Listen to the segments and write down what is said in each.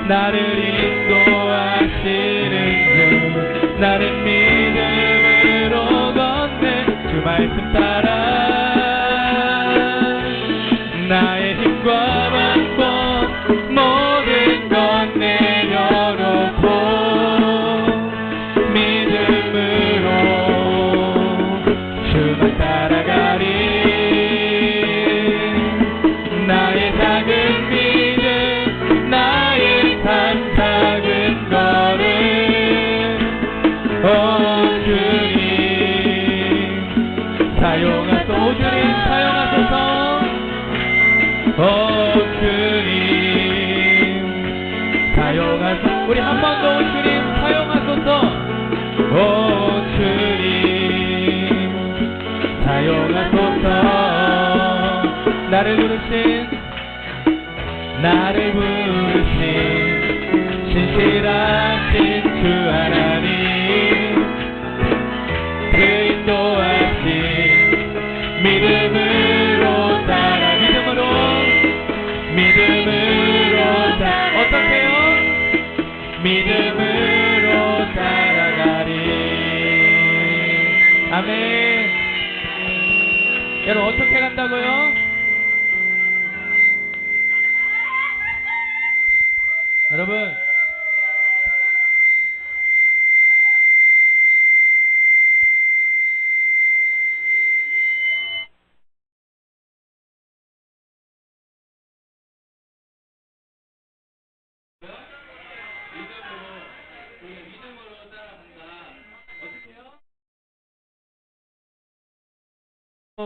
나를 인도하시는 주 나를 믿음으로 걷네 주 말씀 따라 나의 힘과 방법 모든 것 내려놓고 믿음으로 주만 따라가리 나의 작은 믿음 나의 참 작은 걸음 오 주님 사용하소 주님 사용하소서 오 주님 사용하소서 우리 한 번 더 주님 사용하소서 오 주님 사용하소서 나를 부르신 신실하신 주 하나님 그 인도하신 믿음으로 따라 어떻게요? 믿음으로 따라가리 아멘. 여러분 어떻게 간다고요? 여러분 믿음으로 따라간다. 어떻게요?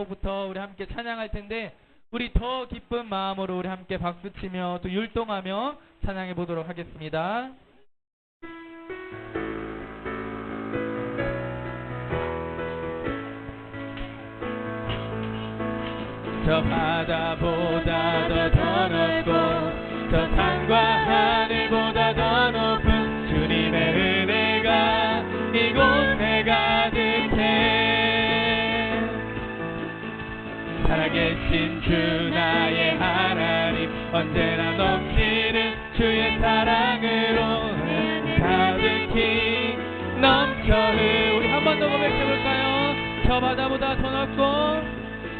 부터 우리 함께 찬양할 텐데 우리 더 기쁜 마음으로 우리 함께 박수치며 또 율동하며 찬양해 보도록 하겠습니다. 저 바다보다 더 넓고 저 산과 하늘보다 더 높은 주님의 은혜가 이곳에 가득해 살아계신 주 나의 하나님 언제나 넘치는 주의 사랑으로 가득히 넘쳐 우리 한 번 더 고백해볼까요? 저 바다보다 더 넓고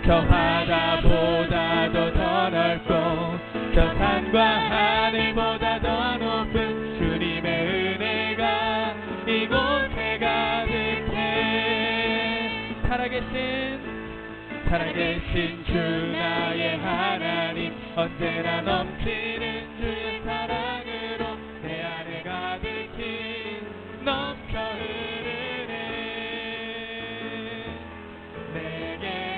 저 바다보다도 더 넓고 저 산과 하늘보다 더 높은 주님의 은혜가 이곳에 가득해 살아계신 주 나의 하나님 언제나 넘치는 주의 사랑으로 내 안에 가득히 넘쳐 흐르네 내게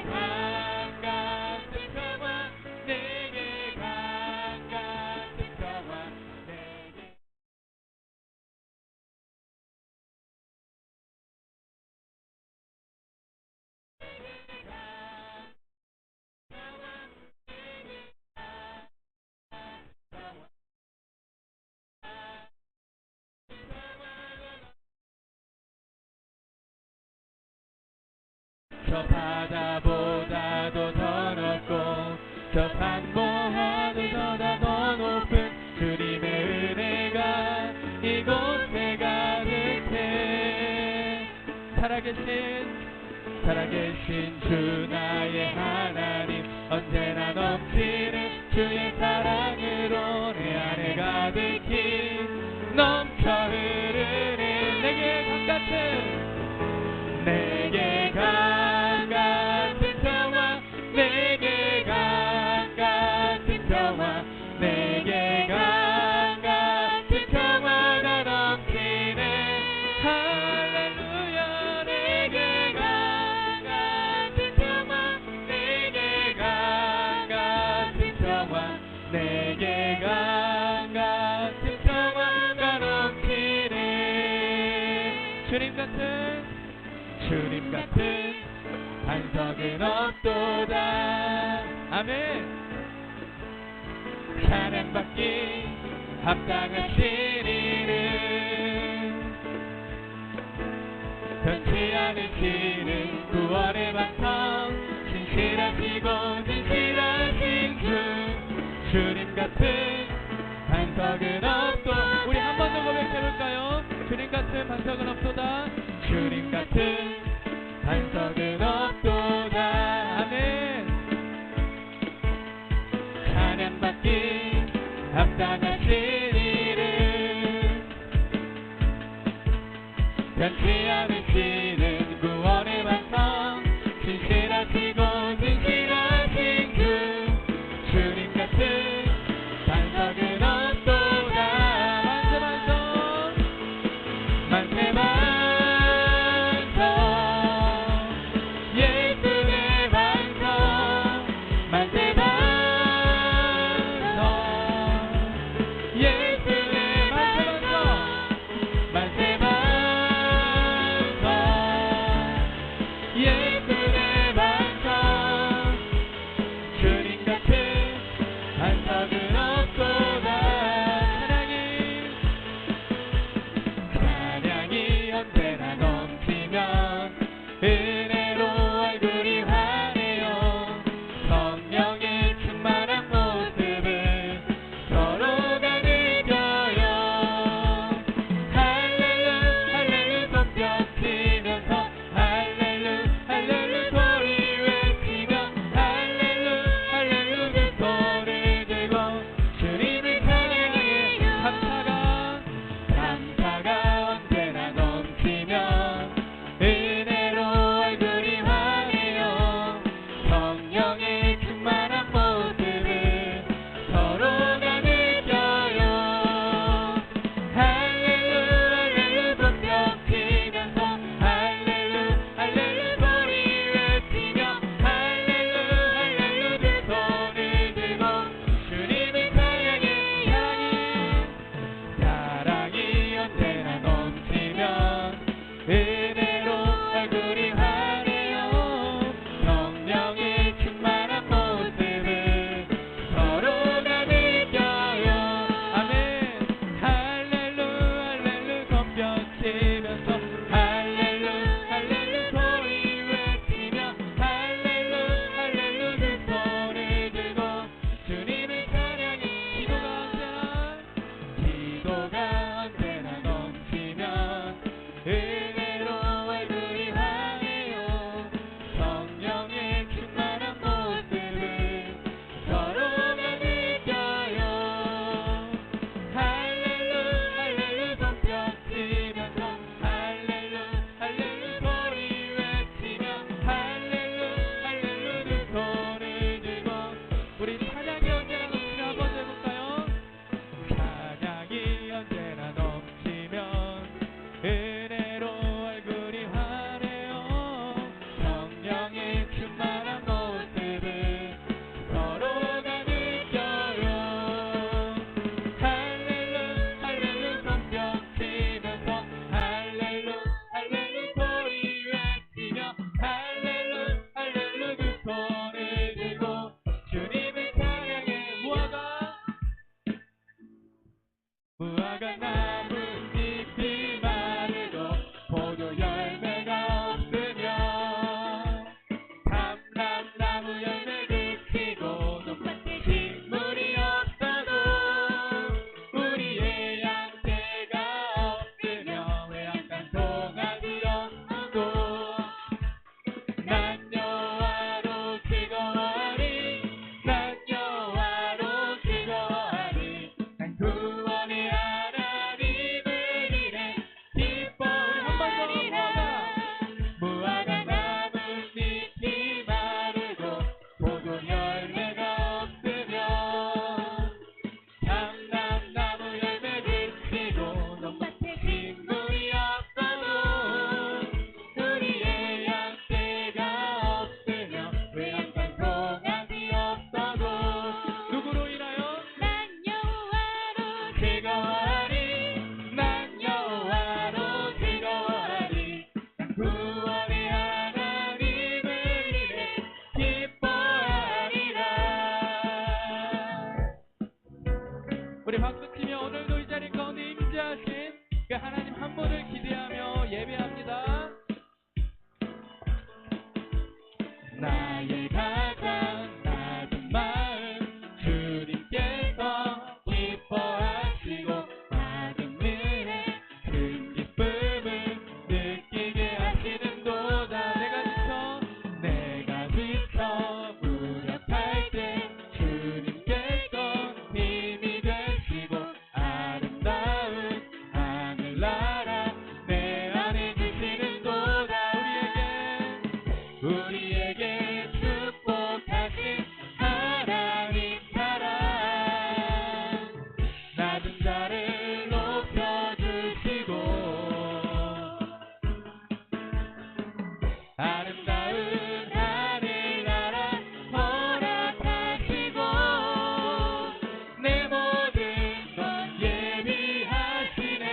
저 바다보다도 더 넓고 저 산보다도 더 높은 주님의 은혜가 이곳에 가득해 살아계신 주 나의 하나님 언제나 넘치는 주의 사랑으로 내 안에 가득히 넘쳐 흐르네 내게 강같은 평화 내게 강같은 평화 내게 강같은 평화가 넘치네 할렐루야 내게 강같은 평화 내게 강같은 평화 내게 강같은 평화가 넘치네 주님 같은 반석은 없도다 아멘 찬양받기 합당하신 이름 변치 않으시는 구원의 방성 진실하신 주 주님 같은 반석은 없도다 같은 반석은 없도다. 주님 같은 반석은 없도다. 아멘. 찬양받기 합당하신 이름, 변치 않으시는 구원의 반석, 진실하시고 진실하신 주, 주님 같은 반석은 없도다. 만세 반석, 예수의 반석, 만세 반석, 예수의 반석, 만세 반석, 예수의 반석, 주님 같은 반석은 없도다. 찬양이 언제나 넘치면 은혜로 얼굴이 환해요. 성령의 충만한 모습을 서로가 느껴요. 할렐루 할렐루 손뼉치면서 할렐루 할렐루 소리 외치며 할렐루 할렐루 두 손을 들고 주님을 찬양해. 감사가 언제나 넘치면 은혜로 얼굴이 환해요. 성령의 충만한 모습을 서로가 느껴요. 할렐루 할렐루 손뼉치면서 할렐루 할렐루 소리 외치며 할렐루 할렐루 두 손을 들고 주님을 찬양해. 사랑이 언제나 넘치면 은혜로 얼굴이 환해요. 성령의 충만한 모습을 서로가 느껴요. 아멘. 할렐루 할렐루 손뼉치면서 할렐루 할렐루 소리 외치며 할렐루 할렐루 두 손을 들고 주님을 찬양해. 기도가 언제나 넘치면 은혜로 얼굴이 환해요. 성령의 충만한 모습을 서로가 느껴요. 할렐루 할렐루 손뼉치면서 할렐루 할렐루 소리 외치며 할렐루 할렐루 두 손을 들고 우리 찬양이 언제나 넘치면 한번 더 해볼까요? 찬양이 언제나 넘치면 은혜로 얼굴이 환해요. 성령의 충만한 모습을 서로가 느껴요. 할렐루 할렐루 손뼉치면서 할렐루 할렐루 소리 외치며 할렐루 할렐루 두 손을 들고 주님을 찬양해. 무화과 나뭇잎이 마르고 포도 열매가 없으며 감람나무 열매 그치고 논밭에 식물이 없어도 우리의 양떼가 없으며 외양간 송아지 없고 난 여호와로 즐거워하리, 난 여호와로 즐거워하리, 난 구원의 하나님을 이래 기뻐하리라. 무화과 나뭇잎이 마르고 포도 열매가 없으며 감람나무 열매 그치고 논밭에 식물이 없어도 우리의 양떼가 없으며 외양간 송아지 없어도 누구로 인하여? 난 여호와로 즐거워하리, 난 여호와로 즐거워하리, 난 구원의 하나님을 이래 기뻐하리라. 우리 박수치며 오늘도 이 자리 가운데 임재하신 그 하나님 한 분을 기대하며 예배합니다. 나의 가장 낮은 마음 주님께서 기뻐하시고 받은 은혜 큰 기쁨 모든 자를 높여주시고 아름다운 하늘나라 허락하시고 내 모든 것 예비하시네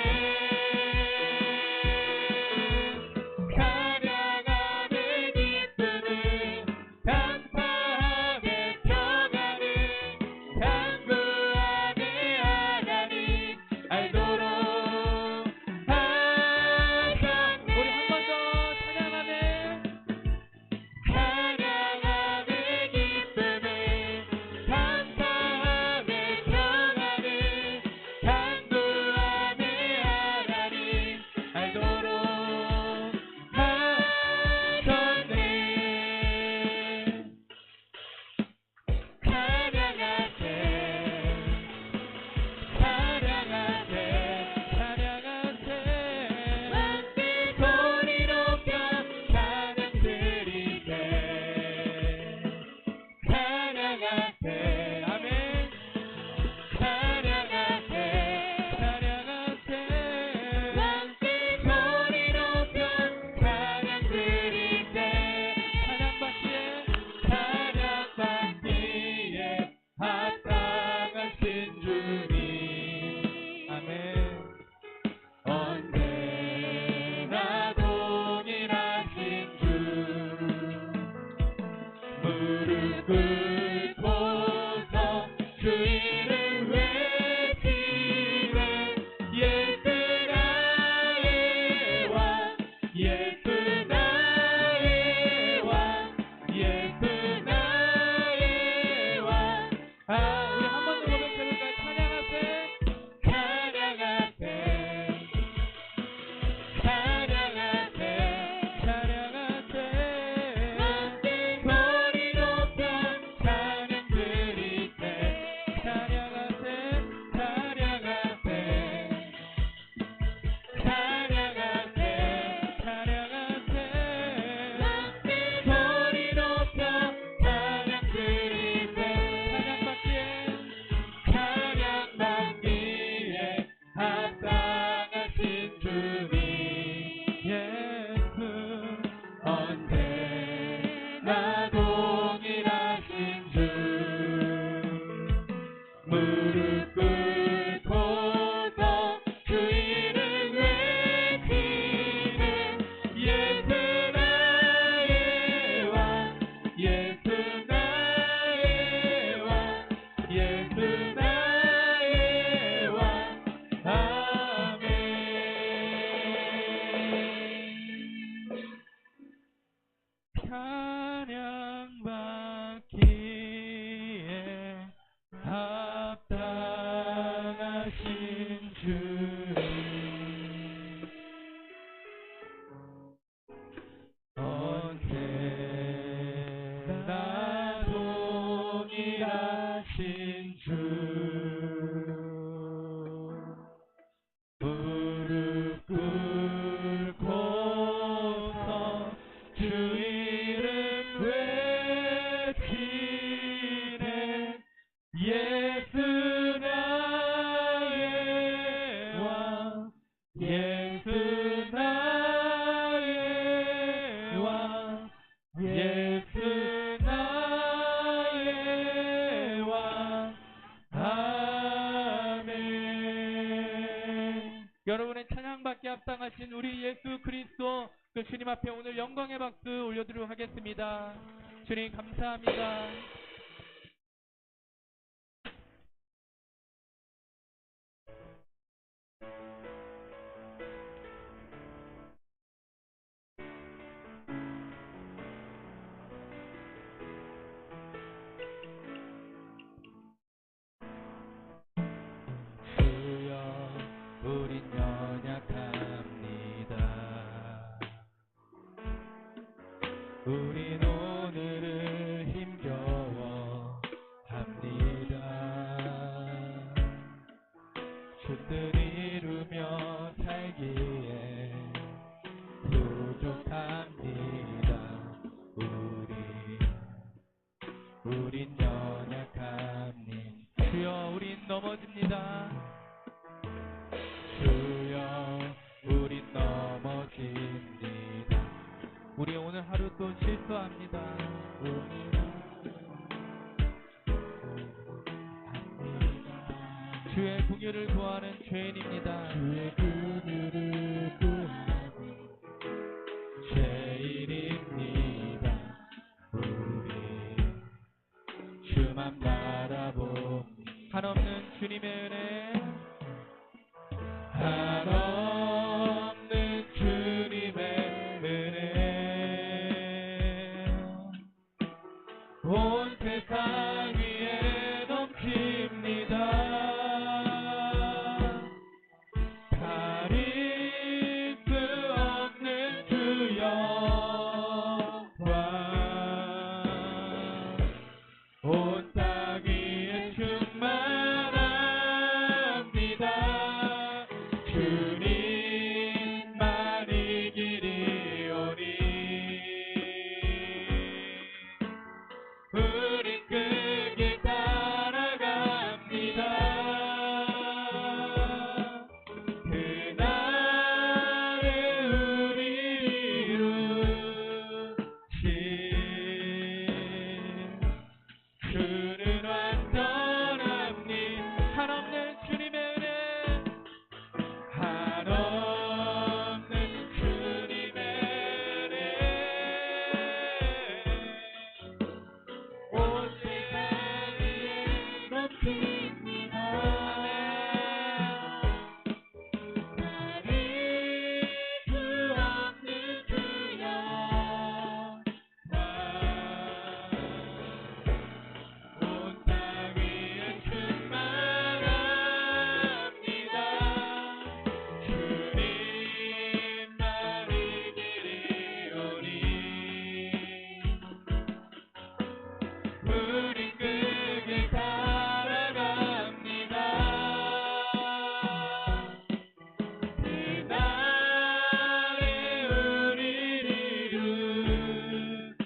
찬양함의 기쁨을 감사함의 평안을 간구함의 하나님 알도록 하셨네 우리 한 번 더 찬양함의 기쁨을 감사함의 평안을 간구함의 하나님 알도록 하셨네 찬양하세 찬양하세 찬양하세 만대 소리 높여 찬양 드리세 찬양하세 아멘 찬양하세 찬양하세 만대 소리 높여 찬양 드리세 찬양받기에 합당하신 주님 아멘 언제나 동일하신 주 무릎 꿇고서 주 이름 외치네 예수 나의 왕 예수 나의 왕 예수 나의 왕 우리 한 번 더 고백해볼까요? 찬양하세 찬양하세 찬양하세 찬양하세 만대 소리 높여 찬양 드리세 찬양하세 찬양하세 찬양하세 찬양하세 만대 소리 높여 찬양 드리세 찬양받기에 합당하신 주님 예수 언제나 동일하신 주 무릎 꿇고서 주 이름 외치네 예수 나의 왕 예수 나의 왕 예수 나의 왕 아멘 찬양받기에 합당하신 주님 언제나 동일하신 주 무릎 꿇고서 주 이름 외치네 예수 나의 왕 예수 나의 왕 예수 나의 왕 아멘 여러분의 찬양받기 합당하신 우리 예수 그리스도 그 주님 앞에 오늘 영광의 박수 올려드리도록 하겠습니다. 주님 감사합니다. 우린 연약합니다. 우린 오늘을 힘겨워 합니다. 주 뜻 이루며 살기에 부족합니다. 우린 연약합니다. 주여 우린 넘어집니다. 질투합니다. 주의 긍휼을 구하는 죄인입니다. 주의 긍휼을 구하는 죄인입니다. 우리 주만 바라봅니다. 한없는 주님의 은혜, 한없는 주님의 은혜 온 세상 위에 넘칩니다. 가릴 수 없는 주 영광 온 땅 위에 충만합니다. 주님만이 길이오니 우리 그 길 따라갑니다. 그날에 우리 이루신 주는 완전합니다. 한없는 주님의 은혜, 한없는 주님의 은혜 온 세상 위에 넘칩니다. 가릴 수 없는 주 영광 온 땅 위에 충만합니다. 주님만이 길이오니 우린 그 길 따라갑니다. 그날에 우리를 이루신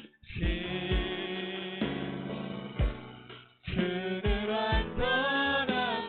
주는 완전합니다.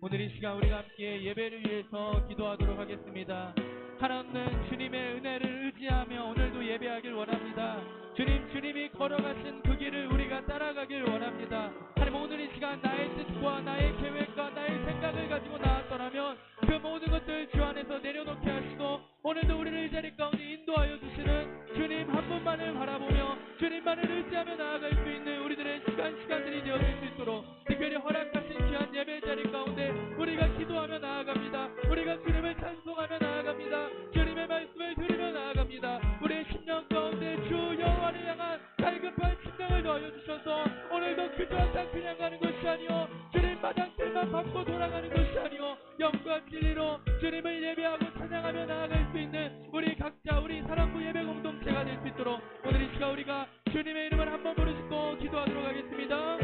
오늘 이 시간 우리가 함께 예배를 위해서 기도하도록 하겠습니다. 한없는 주님의 은혜를 의지하며 오늘도 예배하길 원합니다. 주님이 걸어가신 그 길을 우리가 따라가길 원합니다. 하나님, 오늘 이 시간 나의 뜻과 나의 계획과 나의 생각을 가지고 나왔더라면 그 모든 것들 주 안에서 내려놓게 하시고 오늘도 우리를 이 자리 가운데 인도하여 주시는 주님 한 분만을 바라보며 주님만을 의지하며 나아갈 수 있는 우리들의 시간들이 되어질 수 있도록 특별히 허락하신 귀한 예배 자리 가운데 우리가 기도하며 나아갑니다. 우리가 주님을 찬송하며 나아갑니다. 주님의 말씀을 들으며 나아갑니다. 우리의 심령 가운데 주 여호와를 향한 갈급한 심령을 넣어 주셔서 오늘도 그저 항상 그냥 가는 것이 아니오 주님 마당들만 밟고 돌아가는 것이 아니오 영과 진리로 주님을 예배하고 찬양하며 나아갈 수 있는 우리 각자 우리 사랑부 예배 공동체가 될 수 있도록 오늘 이 시간 우리가 주님의 이름을 한번 부르짖고 기도하도록 하겠습니다.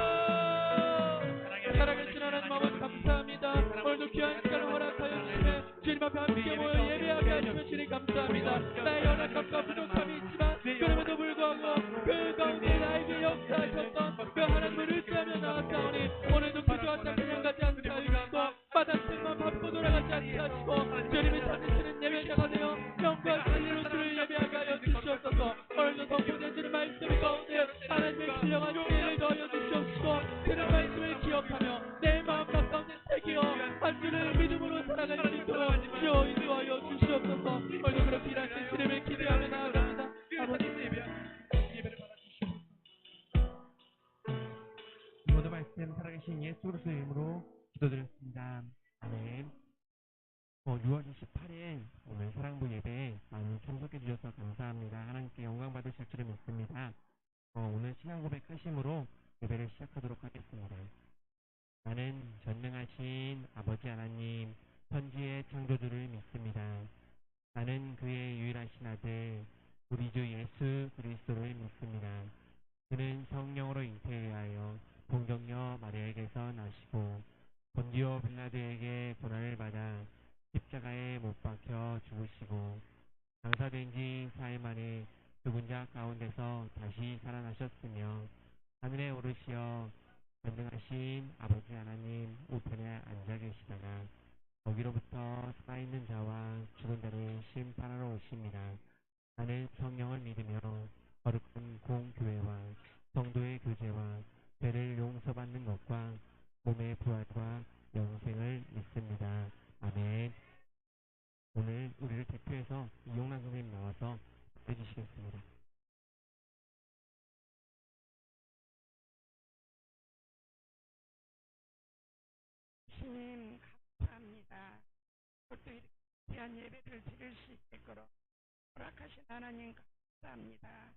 주여, 살아계신 하나님 아버지 감사합니다. 오늘도 귀한 시간을 허락하여 주시네 주님 앞에 함께 모여 예배하게 하시면 주님 감사합니다. 나의 연약함과 부족함이 있지만 그럼에도 불구하고 그 가운데 나에게 역사하셨던 그 하나님을 의지하며 나아가오니 오늘도 그저 항상 그냥 가지 않게 하시고 바닥들만 밟고 돌아가지 않게 하시고 주님이 찾으시는 예배자가 되어 영과 진리로 주를 예배하게 하여 주시옵소서. 오늘도 덕분에 주는 말씀 가운데 하나님의 신령한 지혜를 더하여 주시옵시고 그런 말씀을 기억하며 내 마음 가운데 새기어 한 주를 믿음으로 살아갈 수 있도록 주여 인도하여 주시옵소서. 오늘도 그렇게 일하신 주님을 기대하며 나아갑니다. 아버지 예배를 받아주시옵소서. 모든 말씀 살아계신 예수 그리스도의 이름으로 기도드렸습니다. 아멘. 6월 28일 오늘 사랑부 예배 많이 참석해 주셔서 감사합니다. 하나님께 영광 받으실 줄을 믿습니다. 오늘 신앙 고백하심으로 예배를 시작하도록 하겠습니다. 나는 전능하신 아버지 하나님 천지의 창조주를 믿습니다. 나는 그의 유일하신 아들 우리 주 예수 그리스도를 믿습니다. 그는 성령으로 잉태하여 동정녀 마리아에게서 나시고 본디오 빌라드에게 고난을 받아 십자가에 못 박혀 죽으시고 장사된 지 4일 만에 죽은 자 가운데서 다시 살아나셨으며 하늘에 오르시어 전능하신 아버지 하나님 우편에 앉아 계시다가 거기로부터 살아있는 자와 죽은 자를 심판하러 오십니다. 나는 성령을 믿으며 거룩한 공교회와 성도의 교제와 죄를 용서받는 것과 몸의 부활과 영생을 믿습니다. 아멘. 오늘 우리를 대표해서 이용란 선생님 나와서 해주시겠습니다. 주님 감사합니다. 또 이렇게 귀한 예배를 드릴 수 있도록 허락하신 하나님 감사합니다.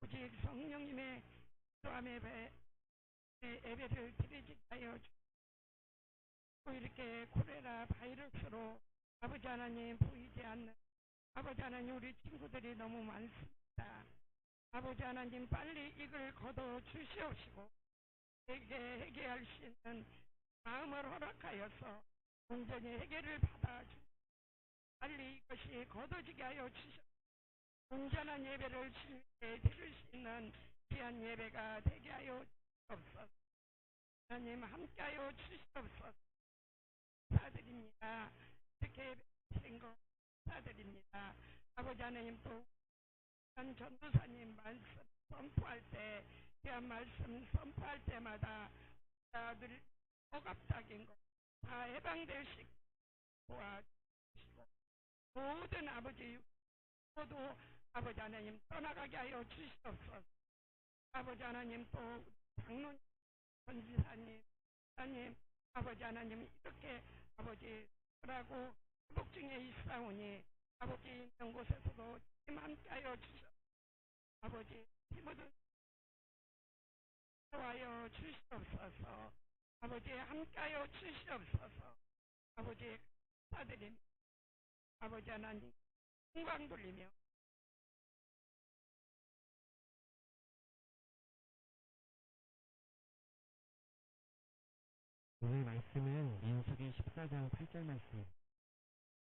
오직 성령님의 기도함에 예배를 드리지 하여 또 이렇게 콜레라 바이러스로 아버지 하나님 보이지 않는 아버지 하나님 우리 친구들이 너무 많습니다. 아버지 하나님 빨리 이걸 거둬 주시옵시고 해결할 수 있는 마음을 허락하여서 온전히 해결을 받아 빨리 이것이 거둬지게 하여 주시옵소서. 온전한 예배를 주님께 드릴 수 있는 귀한 예배가 되게 하여 주시옵소서. 하나님 함께하여 주시옵소서. 감사드립니다. 이렇게 예배드린 것 감사드립니다. 아버지 하나님 또 전도사님 말씀 선포할 때 귀한 말씀 선포할 때마다 늘 억압적인 것 다 해방될 수 있게 도와주시고 모든 아버지 모두 아버지 하나님 떠나가게 하여 주시옵소서. 아버지 하나님 또 장로님 전지사님 하나님 아버지 하나님 이렇게 아버지 하고 회복 중에 있사오니 아버지 있는 곳에서도 힘 함께 하여 주시옵소서. 아버지 힘을 도와여 주시옵소서. 아버지 함께하여 주시옵소서. 아버지 감사드립니다. 아버지 하나님 영광 돌리며 오늘 말씀은 민수기 14장 8절 말씀.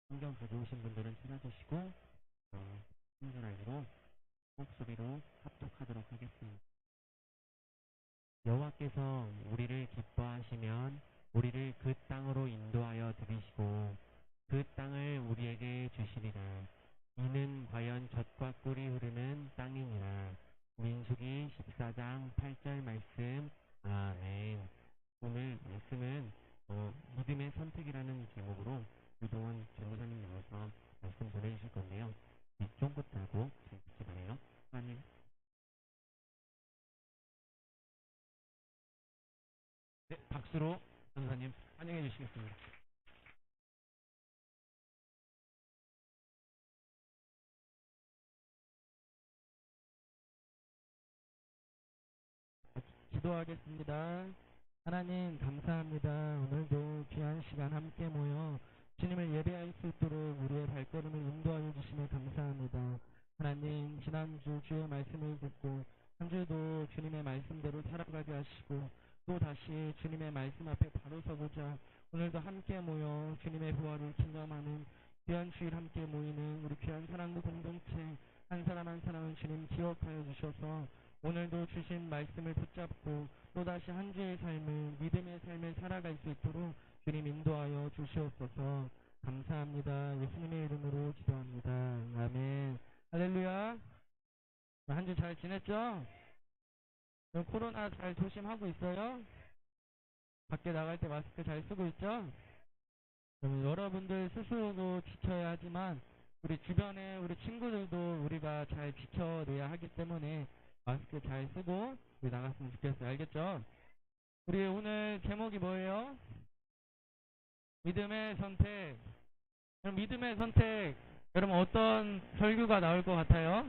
성경 가져오신 분들은 찾아주시고 신중하기로 목소리로 합독하도록 하겠습니다. 여호와께서 우리를 기뻐하시면 우리를 그 땅으로 인도하여 들이시고 그 땅을 우리에게 주시리라. 이는 과연 젖과 꿀이 흐르는 땅이니라. 민수기 14장 8절 말씀. 아멘. 오늘 말씀은 믿음의 선택이라는 제목으로 유동원 전도사님 나와서 말씀 전해주실 건데요. 이쪽부터 하고 같이 가네요. 하나님. 네, 박수로 전도사님 환영해 주시겠습니다. 기도하겠습니다. 하나님 감사합니다. 오늘도 귀한 시간 함께 모여 주님을 예배할 수 있도록 우리의 발걸음을 인도하여 주시며 감사합니다. 하나님 지난주 주의 말씀을 듣고 한 주도 주님의 말씀대로 살아가게 하시고 또 다시 주님의 말씀 앞에 바로 서보자 오늘도 함께 모여 주님의 부활을 기념하는 귀한 주일 함께 모이는 우리 귀한 사랑부 공동체 한 사람 한 사람은 주님 기억하여 주셔서 오늘도 주신 말씀을 붙잡고 또다시 한 주의 삶을 믿음의 삶을 살아갈 수 있도록 주님 인도하여 주시옵소서. 감사합니다. 예수님의 이름으로 기도합니다. 아멘. 할렐루야. 한 주 잘 지냈죠? 코로나 잘 조심하고 있어요? 밖에 나갈 때 마스크 잘 쓰고 있죠? 여러분들 스스로도 지켜야 하지만 우리 주변에 우리 친구들도 우리가 잘 지켜내야 하기 때문에 마스크 잘 쓰고 우리 나갔으면 좋겠어요. 알겠죠? 우리 오늘 제목이 뭐예요? 믿음의 선택. 그럼 믿음의 선택. 여러분 어떤 설교가 나올 것 같아요?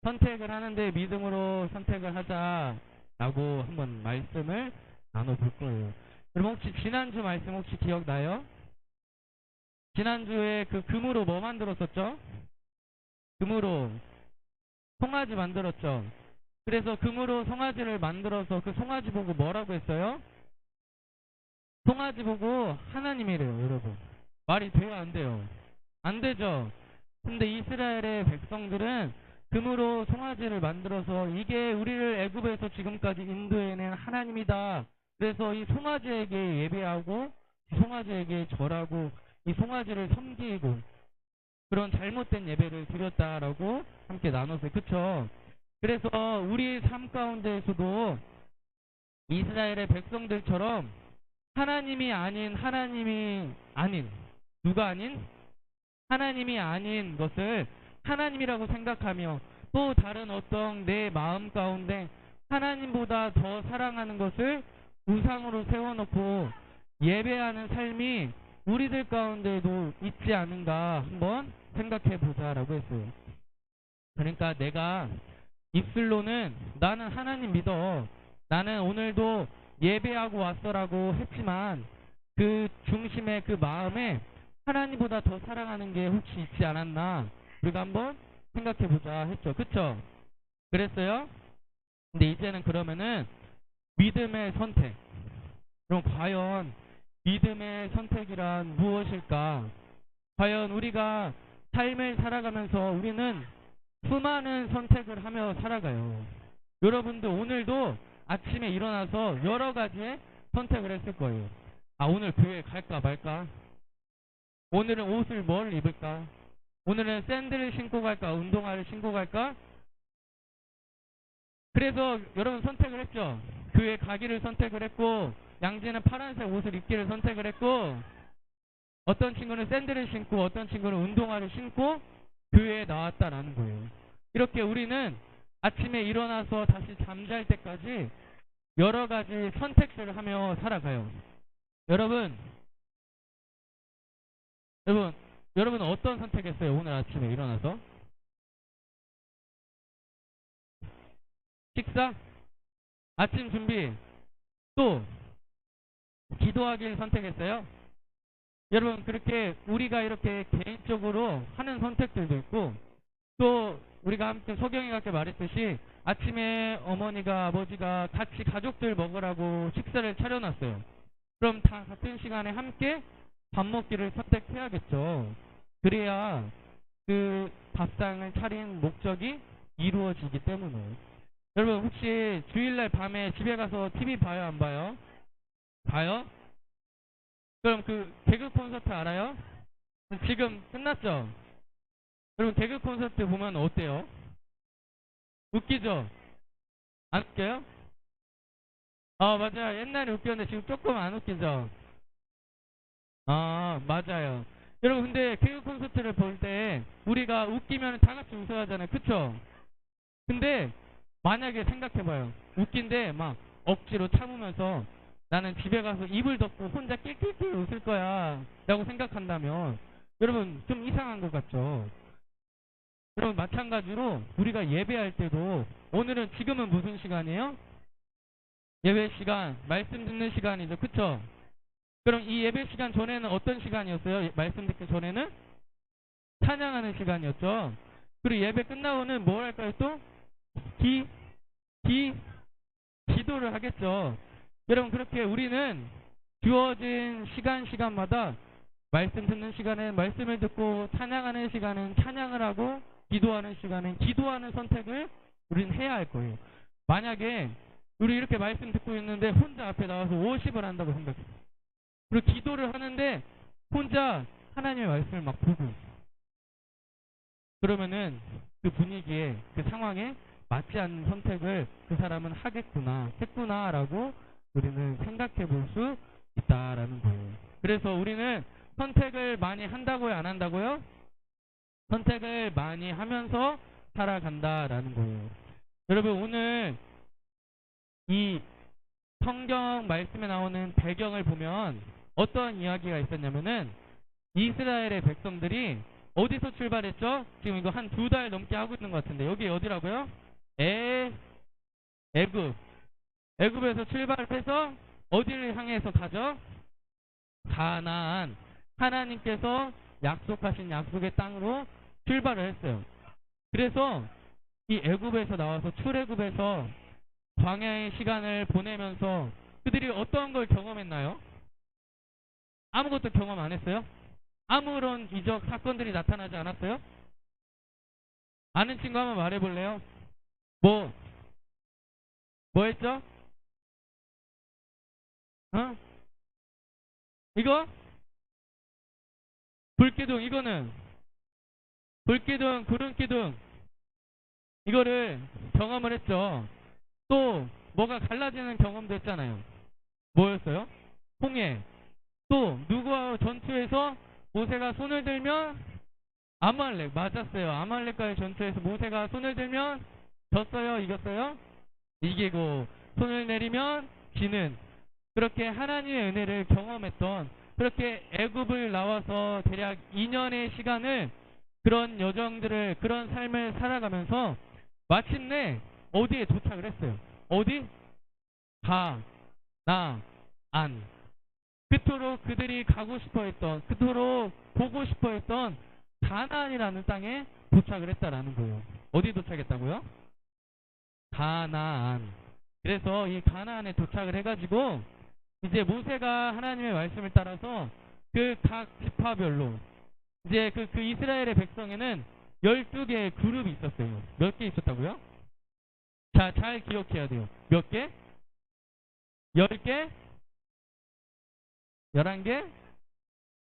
선택을 하는데 믿음으로 선택을 하자라고 한번 말씀을 나눠볼 거예요. 여러분 혹시 지난주 말씀 혹시 기억나요? 지난주에 그 금으로 뭐 만들었었죠? 금으로 송아지 만들었죠. 그래서 금으로 송아지를 만들어서 그 송아지 보고 뭐라고 했어요? 송아지 보고 하나님이래요. 여러분 말이 돼요 안 돼요? 안 되죠. 근데 이스라엘의 백성들은 금으로 송아지를 만들어서 이게 우리를 애굽에서 지금까지 인도해낸 하나님이다. 그래서 이 송아지에게 예배하고 송아지에게 절하고 이 송아지를 섬기고 그런 잘못된 예배를 드렸다라고 함께 나눴어요. 그쵸? 그래서 우리 삶 가운데에서도 이스라엘의 백성들처럼 하나님이 아닌 누가 아닌 하나님이 아닌 것을 하나님이라고 생각하며 또 다른 어떤 내 마음 가운데 하나님보다 더 사랑하는 것을 우상으로 세워놓고 예배하는 삶이 우리들 가운데도 있지 않은가 한번 생각해 보자라고 했어요. 그러니까 내가 입술로는 나는 하나님 믿어, 나는 오늘도 예배하고 왔어라고 했지만 그 중심에 그 마음에 하나님보다 더 사랑하는 게 혹시 있지 않았나 우리가 한번 생각해 보자 했죠. 그쵸? 그랬어요? 근데 이제는 그러면은 믿음의 선택, 그럼 과연 믿음의 선택이란 무엇일까? 과연 우리가 삶을 살아가면서 우리는 수많은 선택을 하며 살아가요. 여러분도 오늘도 아침에 일어나서 여러 가지의 선택을 했을 거예요. 아, 오늘 교회 갈까 말까? 오늘은 옷을 뭘 입을까? 오늘은 샌들을 신고 갈까? 운동화를 신고 갈까? 그래서 여러분 선택을 했죠. 교회 가기를 선택을 했고, 양지는 파란색 옷을 입기를 선택을 했고, 어떤 친구는 샌들을 신고 어떤 친구는 운동화를 신고 교회에 나왔다라는 거예요. 이렇게 우리는 아침에 일어나서 다시 잠잘 때까지 여러 가지 선택을 하며 살아가요. 여러분 어떤 선택했어요? 오늘 아침에 일어나서 식사, 아침 준비, 또 기도하기를 선택했어요. 여러분 그렇게 우리가 이렇게 개인적으로 하는 선택들도 있고, 또 우리가 함께 서경이 같게 말했듯이 아침에 어머니가 아버지가 같이 가족들 먹으라고 식사를 차려놨어요. 그럼 다 같은 시간에 함께 밥 먹기를 선택해야겠죠. 그래야 그 밥상을 차린 목적이 이루어지기 때문에. 여러분 혹시 주일날 밤에 집에 가서 TV 봐요 안 봐요? 봐요? 그럼 그 개그 콘서트 알아요? 지금 끝났죠? 여러분 개그 콘서트 보면 어때요? 웃기죠? 안 웃겨요? 맞아요. 옛날에 웃겼는데 지금 조금 안 웃기죠? 맞아요. 여러분 근데 개그 콘서트를 볼 때 우리가 웃기면 다 같이 웃어야잖아요. 그쵸? 근데 만약에 생각해봐요. 웃긴데 막 억지로 참으면서 나는 집에 가서 이불 덮고 혼자 낄낄낄 웃을 거야 라고 생각한다면 여러분 좀 이상한 것 같죠? 여러분 마찬가지로 우리가 예배할 때도 오늘은 지금은 무슨 시간이에요? 예배 시간, 말씀 듣는 시간이죠. 그쵸? 그럼 이 예배 시간 전에는 어떤 시간이었어요? 말씀 듣기 전에는? 찬양하는 시간이었죠. 그리고 예배 끝나고는 뭘 할까요 또? 기도를 하겠죠. 여러분 그렇게 우리는 주어진 시간마다 말씀 듣는 시간엔 말씀을 듣고 찬양하는 시간은 찬양을 하고 기도하는 시간엔 기도하는 선택을 우리는 해야 할 거예요. 만약에 우리 이렇게 말씀 듣고 있는데 혼자 앞에 나와서 워십을 한다고 생각해요. 그리고 기도를 하는데 혼자 하나님의 말씀을 막 보고 있어요. 그러면은 그 분위기에 그 상황에 맞지 않는 선택을 그 사람은 했구나라고 우리는 생각해 볼 수 있다라는 거예요. 그래서 우리는 선택을 많이 한다고요, 안 한다고요? 선택을 많이 하면서 살아간다라는 거예요. 여러분 오늘 이 성경 말씀에 나오는 배경을 보면 어떤 이야기가 있었냐면은 이스라엘의 백성들이 어디서 출발했죠? 지금 이거 한 2달 넘게 하고 있는 것 같은데 여기 어디라고요? 애굽에서 출발해서 어디를 향해서 가죠? 가나안, 하나님께서 약속하신 약속의 땅으로 출발을 했어요. 그래서 이 애굽에서 나와서 출애굽에서 광야의 시간을 보내면서 그들이 어떤 걸 경험했나요? 아무것도 경험 안 했어요? 아무런 이적 사건들이 나타나지 않았어요? 아는 친구 한번 말해볼래요? 뭐 했죠? 이거? 불기둥. 이거는 불기둥, 구름기둥. 이거를 경험을 했죠. 또 뭐가 갈라지는 경험도 했잖아요. 뭐였어요? 홍해. 또 누구와 전투에서 모세가 손을 들면 아말렉. 맞았어요. 아말렉과의 전투에서 모세가 손을 들면 졌어요? 이겼어요? 이기고 손을 내리면 지는, 그렇게 하나님의 은혜를 경험했던, 그렇게 애굽을 나와서 대략 2년의 시간을 그런 여정들을, 그런 삶을 살아가면서 마침내 어디에 도착을 했어요? 어디? 가나안. 그토록 그들이 가고 싶어 했던, 그토록 보고 싶어 했던 가나안이라는 땅에 도착을 했다라는 거예요. 어디 도착했다고요? 가나안. 그래서 이 가나안에 도착을 해가지고 이제 모세가 하나님의 말씀을 따라서 그 각 지파별로 이제 그 이스라엘의 백성에는 12개의 그룹이 있었어요. 몇 개 있었다고요? 자, 잘 기억해야 돼요. 몇 개? 10개? 11개?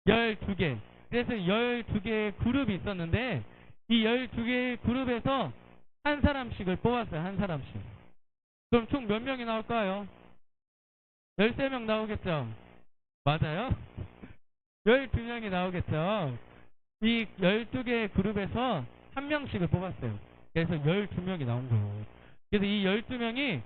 12개. 그래서 12개의 그룹이 있었는데 이 12개의 그룹에서 한 사람씩을 뽑았어요. 한 사람씩. 그럼 총 몇 명이 나올까요? 13명 나오겠죠? 맞아요? 12명이 나오겠죠? 이 12개의 그룹에서 한 명씩을 뽑았어요. 그래서 12명이 나온 거예요. 그래서 이 12명이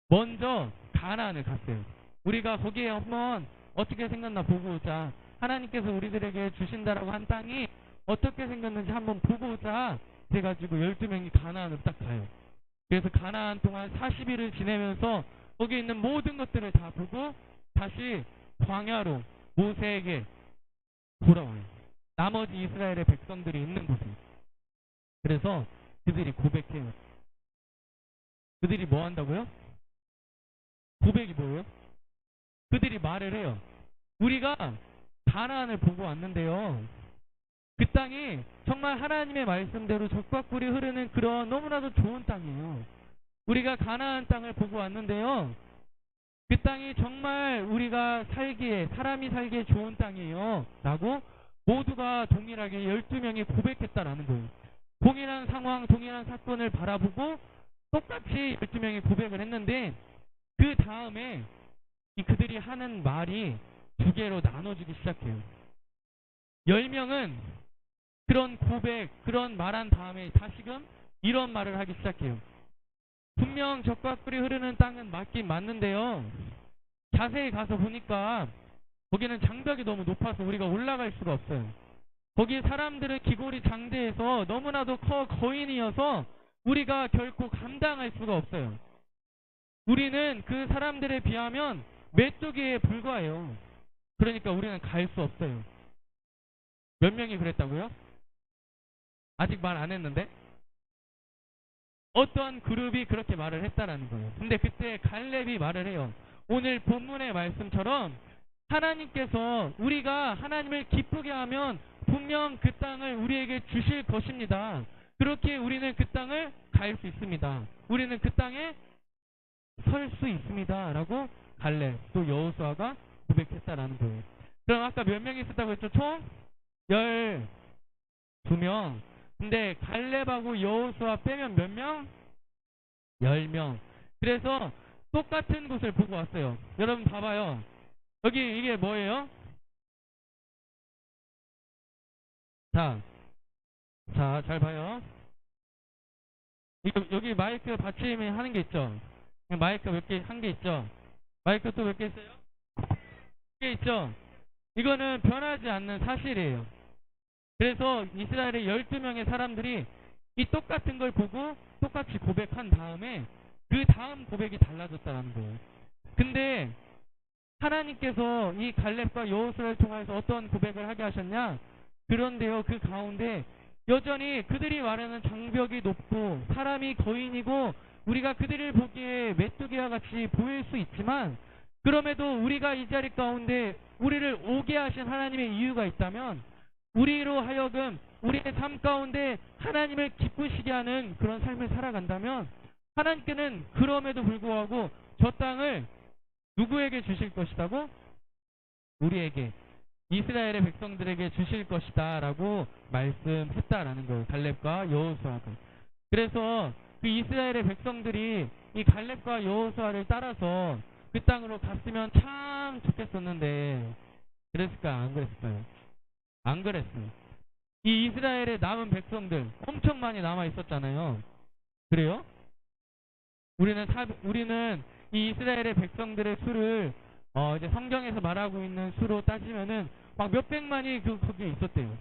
먼저 가나안을 갔어요. 우리가 거기에 한번 어떻게 생겼나 보고 오자. 하나님께서 우리들에게 주신다라고 한 땅이 어떻게 생겼는지 한번 보고 오자. 그래가지고 12명이 가나안을 딱 가요. 그래서 가나안 동안 40일을 지내면서 거기 있는 모든 것들을 다 보고 다시 광야로 모세에게 돌아와요. 나머지 이스라엘의 백성들이 있는 곳에. 그래서 그들이 고백해요. 그들이 뭐 한다고요? 고백이 뭐예요? 그들이 말을 해요. 우리가 가나안을 보고 왔는데요. 그 땅이 정말 하나님의 말씀대로 젖과 꿀이 흐르는 그런 너무나도 좋은 땅이에요. 우리가 가나안 땅을 보고 왔는데요. 그 땅이 정말 우리가 살기에, 사람이 살기에 좋은 땅이에요. 라고 모두가 동일하게 12명이 고백했다라는 거예요. 동일한 상황, 동일한 사건을 바라보고 똑같이 12명이 고백을 했는데 그 다음에 그들이 하는 말이 두 개로 나눠지기 시작해요. 10명은 그런 고백, 그런 말한 다음에 다시금 이런 말을 하기 시작해요. 분명 젖과 꿀이 흐르는 땅은 맞긴 맞는데요. 자세히 가서 보니까 거기는 장벽이 너무 높아서 우리가 올라갈 수가 없어요. 거기 사람들은 기골이 장대해서 너무나도 거인이어서 우리가 결코 감당할 수가 없어요. 우리는 그 사람들에 비하면 메뚜기에 불과해요. 그러니까 우리는 갈 수 없어요. 몇 명이 그랬다고요? 아직 말 안 했는데? 어떠한 그룹이 그렇게 말을 했다라는 거예요. 근데 그때 갈렙이 말을 해요. 오늘 본문의 말씀처럼 하나님께서 우리가 하나님을 기쁘게 하면 분명 그 땅을 우리에게 주실 것입니다. 그렇게 우리는 그 땅을 갈 수 있습니다. 우리는 그 땅에 설 수 있습니다. 라고 갈렙 또 여호수아가 고백했다라는 거예요. 그럼 아까 몇 명이 있었다고 했죠? 총 12명. 근데 갈렙하고 여호수아 빼면 몇 명? 10명. 그래서 똑같은 곳을 보고 왔어요. 여러분 봐봐요. 여기 이게 뭐예요? 자, 잘 봐요. 여기 마이크 받침이 하는 게 있죠? 마이크 몇 개, 한 개 있죠? 마이크 또 몇 개 있어요? 개 있죠? 이거는 변하지 않는 사실이에요. 그래서 이스라엘의 12명의 사람들이 이 똑같은 걸 보고 똑같이 고백한 다음에 그 다음 고백이 달라졌다는 거예요. 근데 하나님께서 이 갈렙과 여호수아를 통해서 어떤 고백을 하게 하셨냐? 그런데요, 그 가운데 여전히 그들이 말하는 장벽이 높고 사람이 거인이고 우리가 그들을 보기에 메뚜기와 같이 보일 수 있지만 그럼에도 우리가 이 자리 가운데 우리를 오게 하신 하나님의 이유가 있다면 우리로 하여금 우리의 삶 가운데 하나님을 기쁘시게 하는 그런 삶을 살아간다면 하나님께는 그럼에도 불구하고 저 땅을 누구에게 주실 것이라고? 우리에게 이스라엘의 백성들에게 주실 것이다 라고 말씀했다라는 거예요. 갈렙과 여호수아가. 그래서 그 이스라엘의 백성들이 이 갈렙과 여호수아를 따라서 그 땅으로 갔으면 참 좋겠었는데 그랬을까요? 안 그랬을까요? 안 그랬어요. 이 이스라엘의 남은 백성들 엄청 많이 남아 있었잖아요. 그래요? 우리는 이 이스라엘의 백성들의 수를 이제 성경에서 말하고 있는 수로 따지면은 막 몇백만이 거기에 있었대요.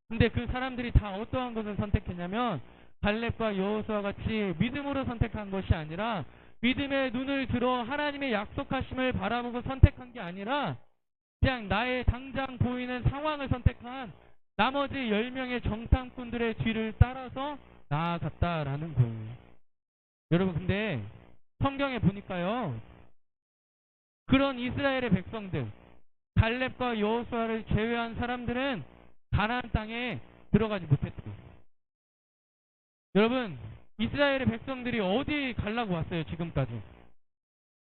근데 그 사람들이 다 어떠한 것을 선택했냐면 갈렙과 여호수아 같이 믿음으로 선택한 것이 아니라 믿음의 눈을 들어 하나님의 약속하심을 바라보고 선택한 게 아니라 그냥 나의 당장 보이는 상황을 선택한 나머지 10명의 정탐꾼들의 뒤를 따라서 나아갔다라는 거예요. 여러분 근데 성경에 보니까요. 그런 이스라엘의 백성들 갈렙과 여호수아를 제외한 사람들은 가나안 땅에 들어가지 못했대요. 여러분 이스라엘의 백성들이 어디 가려고 왔어요? 지금까지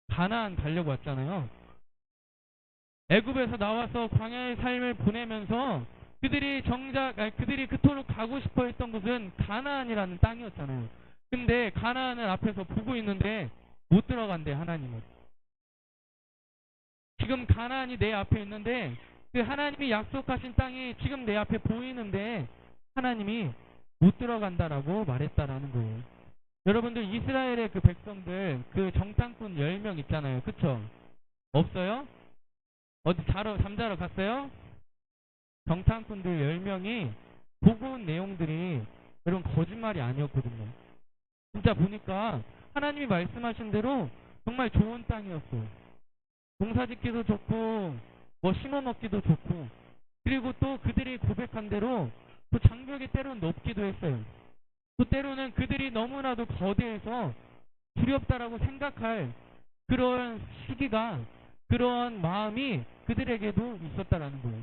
가나안 가려고 왔잖아요. 애굽에서 나와서 광야의 삶을 보내면서 그들이 그토록 가고 싶어 했던 곳은 가나안이라는 땅이었잖아요. 근데 가나안을 앞에서 보고 있는데 못 들어간대. 하나님은 지금 가나안이 내 앞에 있는데 그 하나님이 약속하신 땅이 지금 내 앞에 보이는데 하나님이 못 들어간다라고 말했다라는 거예요. 여러분들 이스라엘의 그 백성들 그 정탐꾼 10명 있잖아요. 그쵸? 없어요? 어디 잠자러 갔어요? 정탐꾼들 10명이 보고 온 내용들이 여러분 거짓말이 아니었거든요. 진짜 보니까 하나님이 말씀하신 대로 정말 좋은 땅이었어요. 농사짓기도 좋고 뭐 심어 먹기도 좋고 그리고 또 그들이 고백한 대로 또 장벽이 때로는 높기도 했어요. 또 때로는 그들이 너무나도 거대해서 두렵다라고 생각할 그런 시기가 그런 마음이 그들에게도 있었다라는 거예요.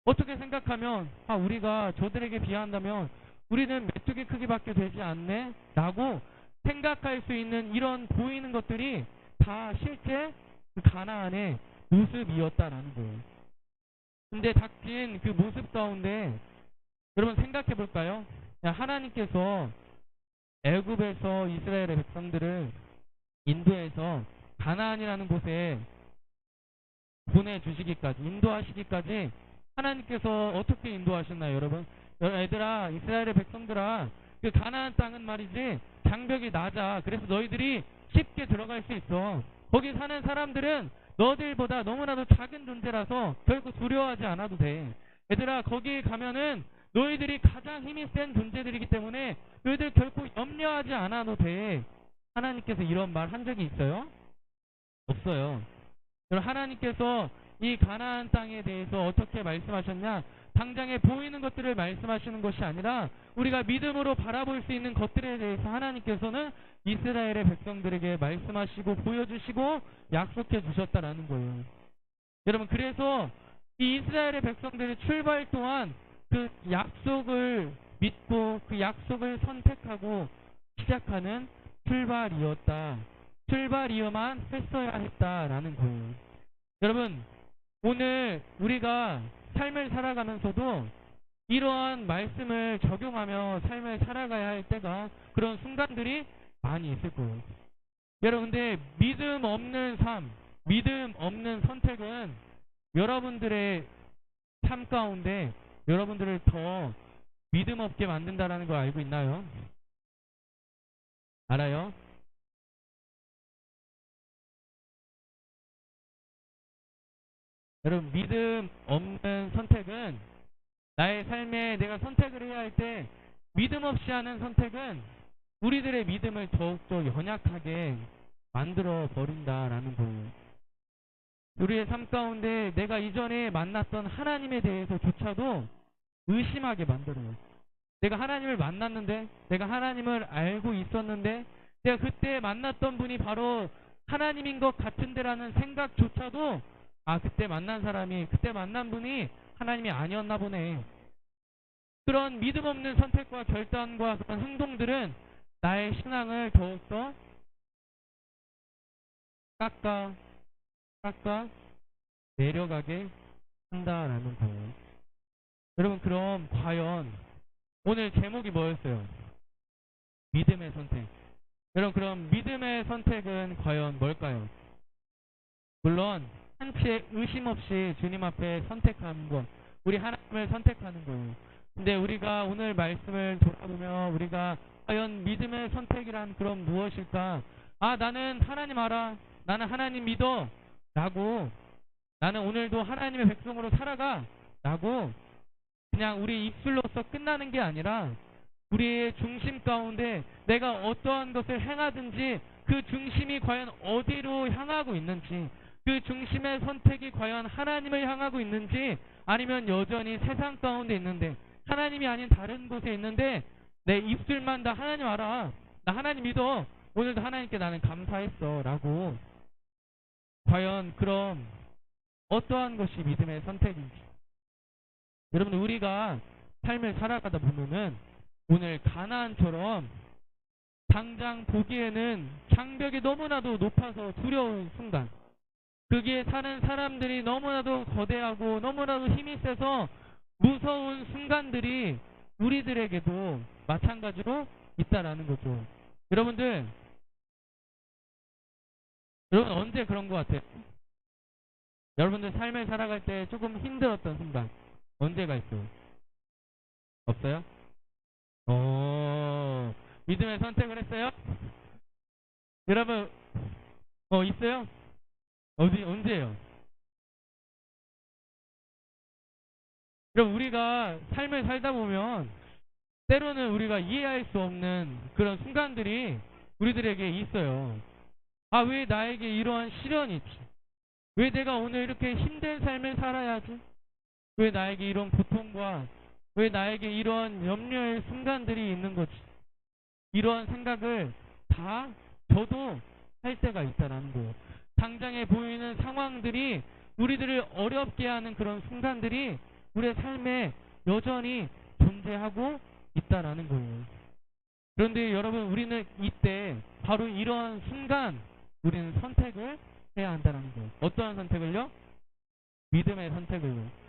어떻게 생각하면 우리가 저들에게 비한다면 우리는 메뚜기 크기밖에 되지 않네? 라고 생각할 수 있는 이런 보이는 것들이 다 실제 그 가나안의 모습이었다라는 거예요. 근데 닥친 그 모습 가운데 여러분 생각해 볼까요? 하나님께서 애굽에서 이스라엘의 백성들을 인도해서 가나안이라는 곳에 보내주시기까지 인도하시기까지 하나님께서 어떻게 인도하셨나요? 여러분 얘들아 이스라엘의 백성들아 그 가나안 땅은 말이지 장벽이 낮아. 그래서 너희들이 쉽게 들어갈 수 있어. 거기 사는 사람들은 너희들보다 너무나도 작은 존재라서 결국 두려워하지 않아도 돼. 얘들아 거기 가면은 너희들이 가장 힘이 센 존재들이기 때문에 너희들 결코 염려하지 않아도 돼. 하나님께서 이런 말 한 적이 있어요? 없어요. 하나님께서 이 가나안 땅에 대해서 어떻게 말씀하셨냐? 당장에 보이는 것들을 말씀하시는 것이 아니라 우리가 믿음으로 바라볼 수 있는 것들에 대해서 하나님께서는 이스라엘의 백성들에게 말씀하시고 보여주시고 약속해 주셨다라는 거예요. 여러분 그래서 이 이스라엘의 백성들의 출발 또한 그 약속을 믿고 그 약속을 선택하고 시작하는 출발이어만 했어야 했다라는 거예요. 여러분 오늘 우리가 삶을 살아가면서도 이러한 말씀을 적용하며 삶을 살아가야 할 때가 그런 순간들이 많이 있을 거예요. 여러분 근데 믿음 없는 삶, 믿음 없는 선택은 여러분들의 삶 가운데 여러분들을 더 믿음 없게 만든다라는 걸 알고 있나요? 알아요? 여러분 믿음 없는 선택은 나의 삶에 내가 선택을 해야 할 때 믿음 없이 하는 선택은 우리들의 믿음을 더욱더 연약하게 만들어 버린다라는 거예요. 우리의 삶 가운데 내가 이전에 만났던 하나님에 대해서조차도 의심하게 만들어요. 내가 하나님을 만났는데 내가 하나님을 알고 있었는데 내가 그때 만났던 분이 바로 하나님인 것 같은데라는 생각조차도 그때 만난 분이 하나님이 아니었나 보네. 그런 믿음 없는 선택과 결단과 그런 행동들은 나의 신앙을 더욱더 깎아 내려가게 한다라는 거예요. 여러분, 그럼 과연 오늘 제목이 뭐였어요? 믿음의 선택. 여러분, 그럼 믿음의 선택은 과연 뭘까요? 물론 한치의 의심 없이 주님 앞에 선택하는 것, 우리 하나님을 선택하는 거예요. 근데 우리가 오늘 말씀을 돌아보면 우리가 과연 믿음의 선택이란 그럼 무엇일까? 아, 나는 하나님 알아, 나는 하나님 믿어 라고, 나는 오늘도 하나님의 백성으로 살아가 라고 그냥 우리 입술로서 끝나는 게 아니라 우리의 중심 가운데 내가 어떠한 것을 행하든지 그 중심이 과연 어디로 향하고 있는지, 그 중심의 선택이 과연 하나님을 향하고 있는지, 아니면 여전히 세상 가운데 있는데 하나님이 아닌 다른 곳에 있는데 내 입술만 다 하나님 알아, 나 하나님 믿어, 오늘도 하나님께 나는 감사했어 라고, 과연 그럼 어떠한 것이 믿음의 선택인지. 여러분, 우리가 삶을 살아가다 보면은 오늘 가나안처럼 당장 보기에는 장벽이 너무나도 높아서 두려운 순간, 거기에 사는 사람들이 너무나도 거대하고 너무나도 힘이 세서 무서운 순간들이 우리들에게도 마찬가지로 있다라는 거죠. 여러분 언제 그런 것 같아요? 여러분들 삶을 살아갈 때 조금 힘들었던 순간 언제가 있어요? 없어요? 믿음의 선택을 했어요? 여러분, 있어요? 언제예요? 여러분, 우리가 삶을 살다 보면 때로는 우리가 이해할 수 없는 그런 순간들이 우리들에게 있어요. 아, 왜 나에게 이러한 시련이 있지? 왜 내가 오늘 이렇게 힘든 삶을 살아야지? 왜 나에게 이런 고통과 왜 나에게 이러한 염려의 순간들이 있는 거지? 이러한 생각을 다 저도 할 때가 있다라는 거예요. 당장에 보이는 상황들이 우리들을 어렵게 하는 그런 순간들이 우리의 삶에 여전히 존재하고 있다라는 거예요. 그런데 여러분, 우리는 이때 바로 이러한 순간 우리는 선택을 해야 한다는 거예요. 어떠한 선택을요? 믿음의 선택을요.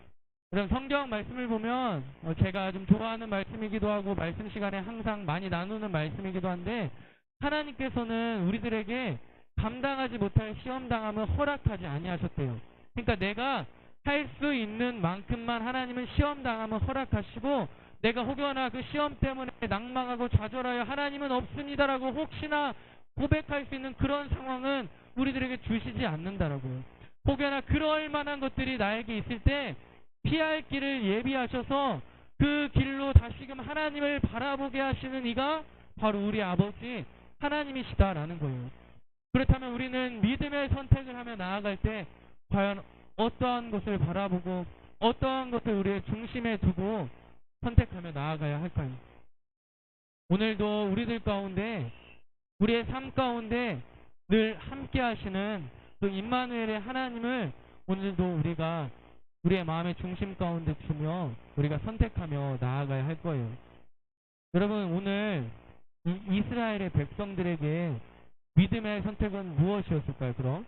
그럼 성경 말씀을 보면 제가 좀 좋아하는 말씀이기도 하고 말씀 시간에 항상 많이 나누는 말씀이기도 한데, 하나님께서는 우리들에게 감당하지 못할 시험당함을 허락하지 아니하셨대요. 그러니까 내가 할 수 있는 만큼만 하나님은 시험당함을 허락하시고, 내가 혹여나 그 시험 때문에 낭망하고 좌절하여 하나님은 없습니다라고 혹시나 고백할 수 있는 그런 상황은 우리들에게 주시지 않는다라고요. 혹여나 그럴 만한 것들이 나에게 있을 때 피할 길을 예비하셔서 그 길로 다시금 하나님을 바라보게 하시는 이가 바로 우리 아버지 하나님이시다라는 거예요. 그렇다면 우리는 믿음의 선택을 하며 나아갈 때 과연 어떠한 것을 바라보고 어떠한 것을 우리의 중심에 두고 선택하며 나아가야 할까요? 오늘도 우리들 가운데, 우리의 삶 가운데 늘 함께 하시는 그 임마누엘의 하나님을 오늘도 우리가 우리의 마음의 중심 가운데 두며 우리가 선택하며 나아가야 할 거예요. 여러분, 오늘 이 이스라엘의 백성들에게 믿음의 선택은 무엇이었을까요? 그럼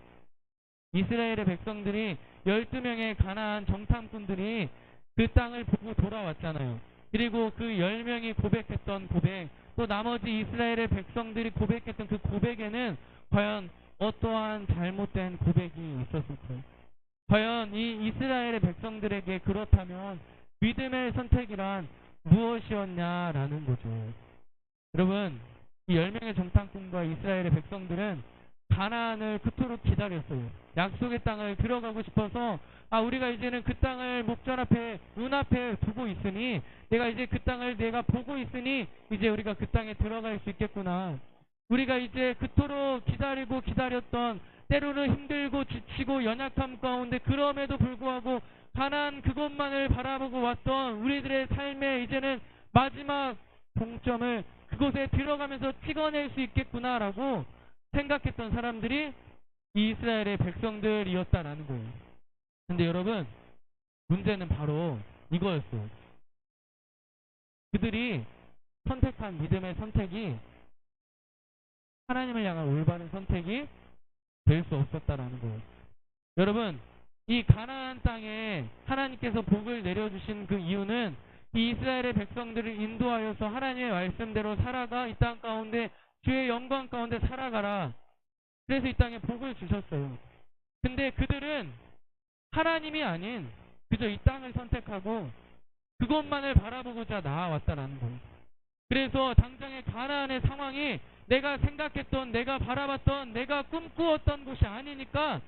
이스라엘의 백성들이 12명의 가나안 정탐꾼들이 그 땅을 보고 돌아왔잖아요. 그리고 그 10명이 고백했던 고백, 또 나머지 이스라엘의 백성들이 고백했던 그 고백에는 과연 어떠한 잘못된 고백이 있었을까요? 과연 이 이스라엘의 백성들에게 그렇다면 믿음의 선택이란 무엇이었냐라는 거죠. 여러분, 이 10명의 정탐꾼과 이스라엘의 백성들은 가나안을 그토록 기다렸어요. 약속의 땅을 들어가고 싶어서, 우리가 이제는 그 땅을 목전 앞에, 눈앞에 두고 있으니, 내가 이제 그 땅을 내가 보고 있으니 이제 우리가 그 땅에 들어갈 수 있겠구나. 우리가 이제 그토록 기다리고 기다렸던, 때로는 힘들고 지치고 연약함 가운데 그럼에도 불구하고 가나안 그것만을 바라보고 왔던 우리들의 삶에 이제는 마지막 동점을 그곳에 들어가면서 찍어낼 수 있겠구나라고 생각했던 사람들이 이 이스라엘의 백성들이었다라는 거예요. 근데 여러분, 문제는 바로 이거였어요. 그들이 선택한 믿음의 선택이 하나님을 향한 올바른 선택이 될 수 없었다라는 거예요. 여러분, 이 가나안 땅에 하나님께서 복을 내려주신 그 이유는 이 이스라엘의 백성들을 인도하여서 하나님의 말씀대로 살아가 이 땅 가운데 주의 영광 가운데 살아가라. 그래서 이 땅에 복을 주셨어요. 근데 그들은 하나님이 아닌 그저 이 땅을 선택하고 그것만을 바라보고자 나아왔다라는 거예요. 그래서 당장의 가나안의 상황이 내가 생각했던, 내가 바라봤던, 내가 꿈꾸었던 곳이 아니니까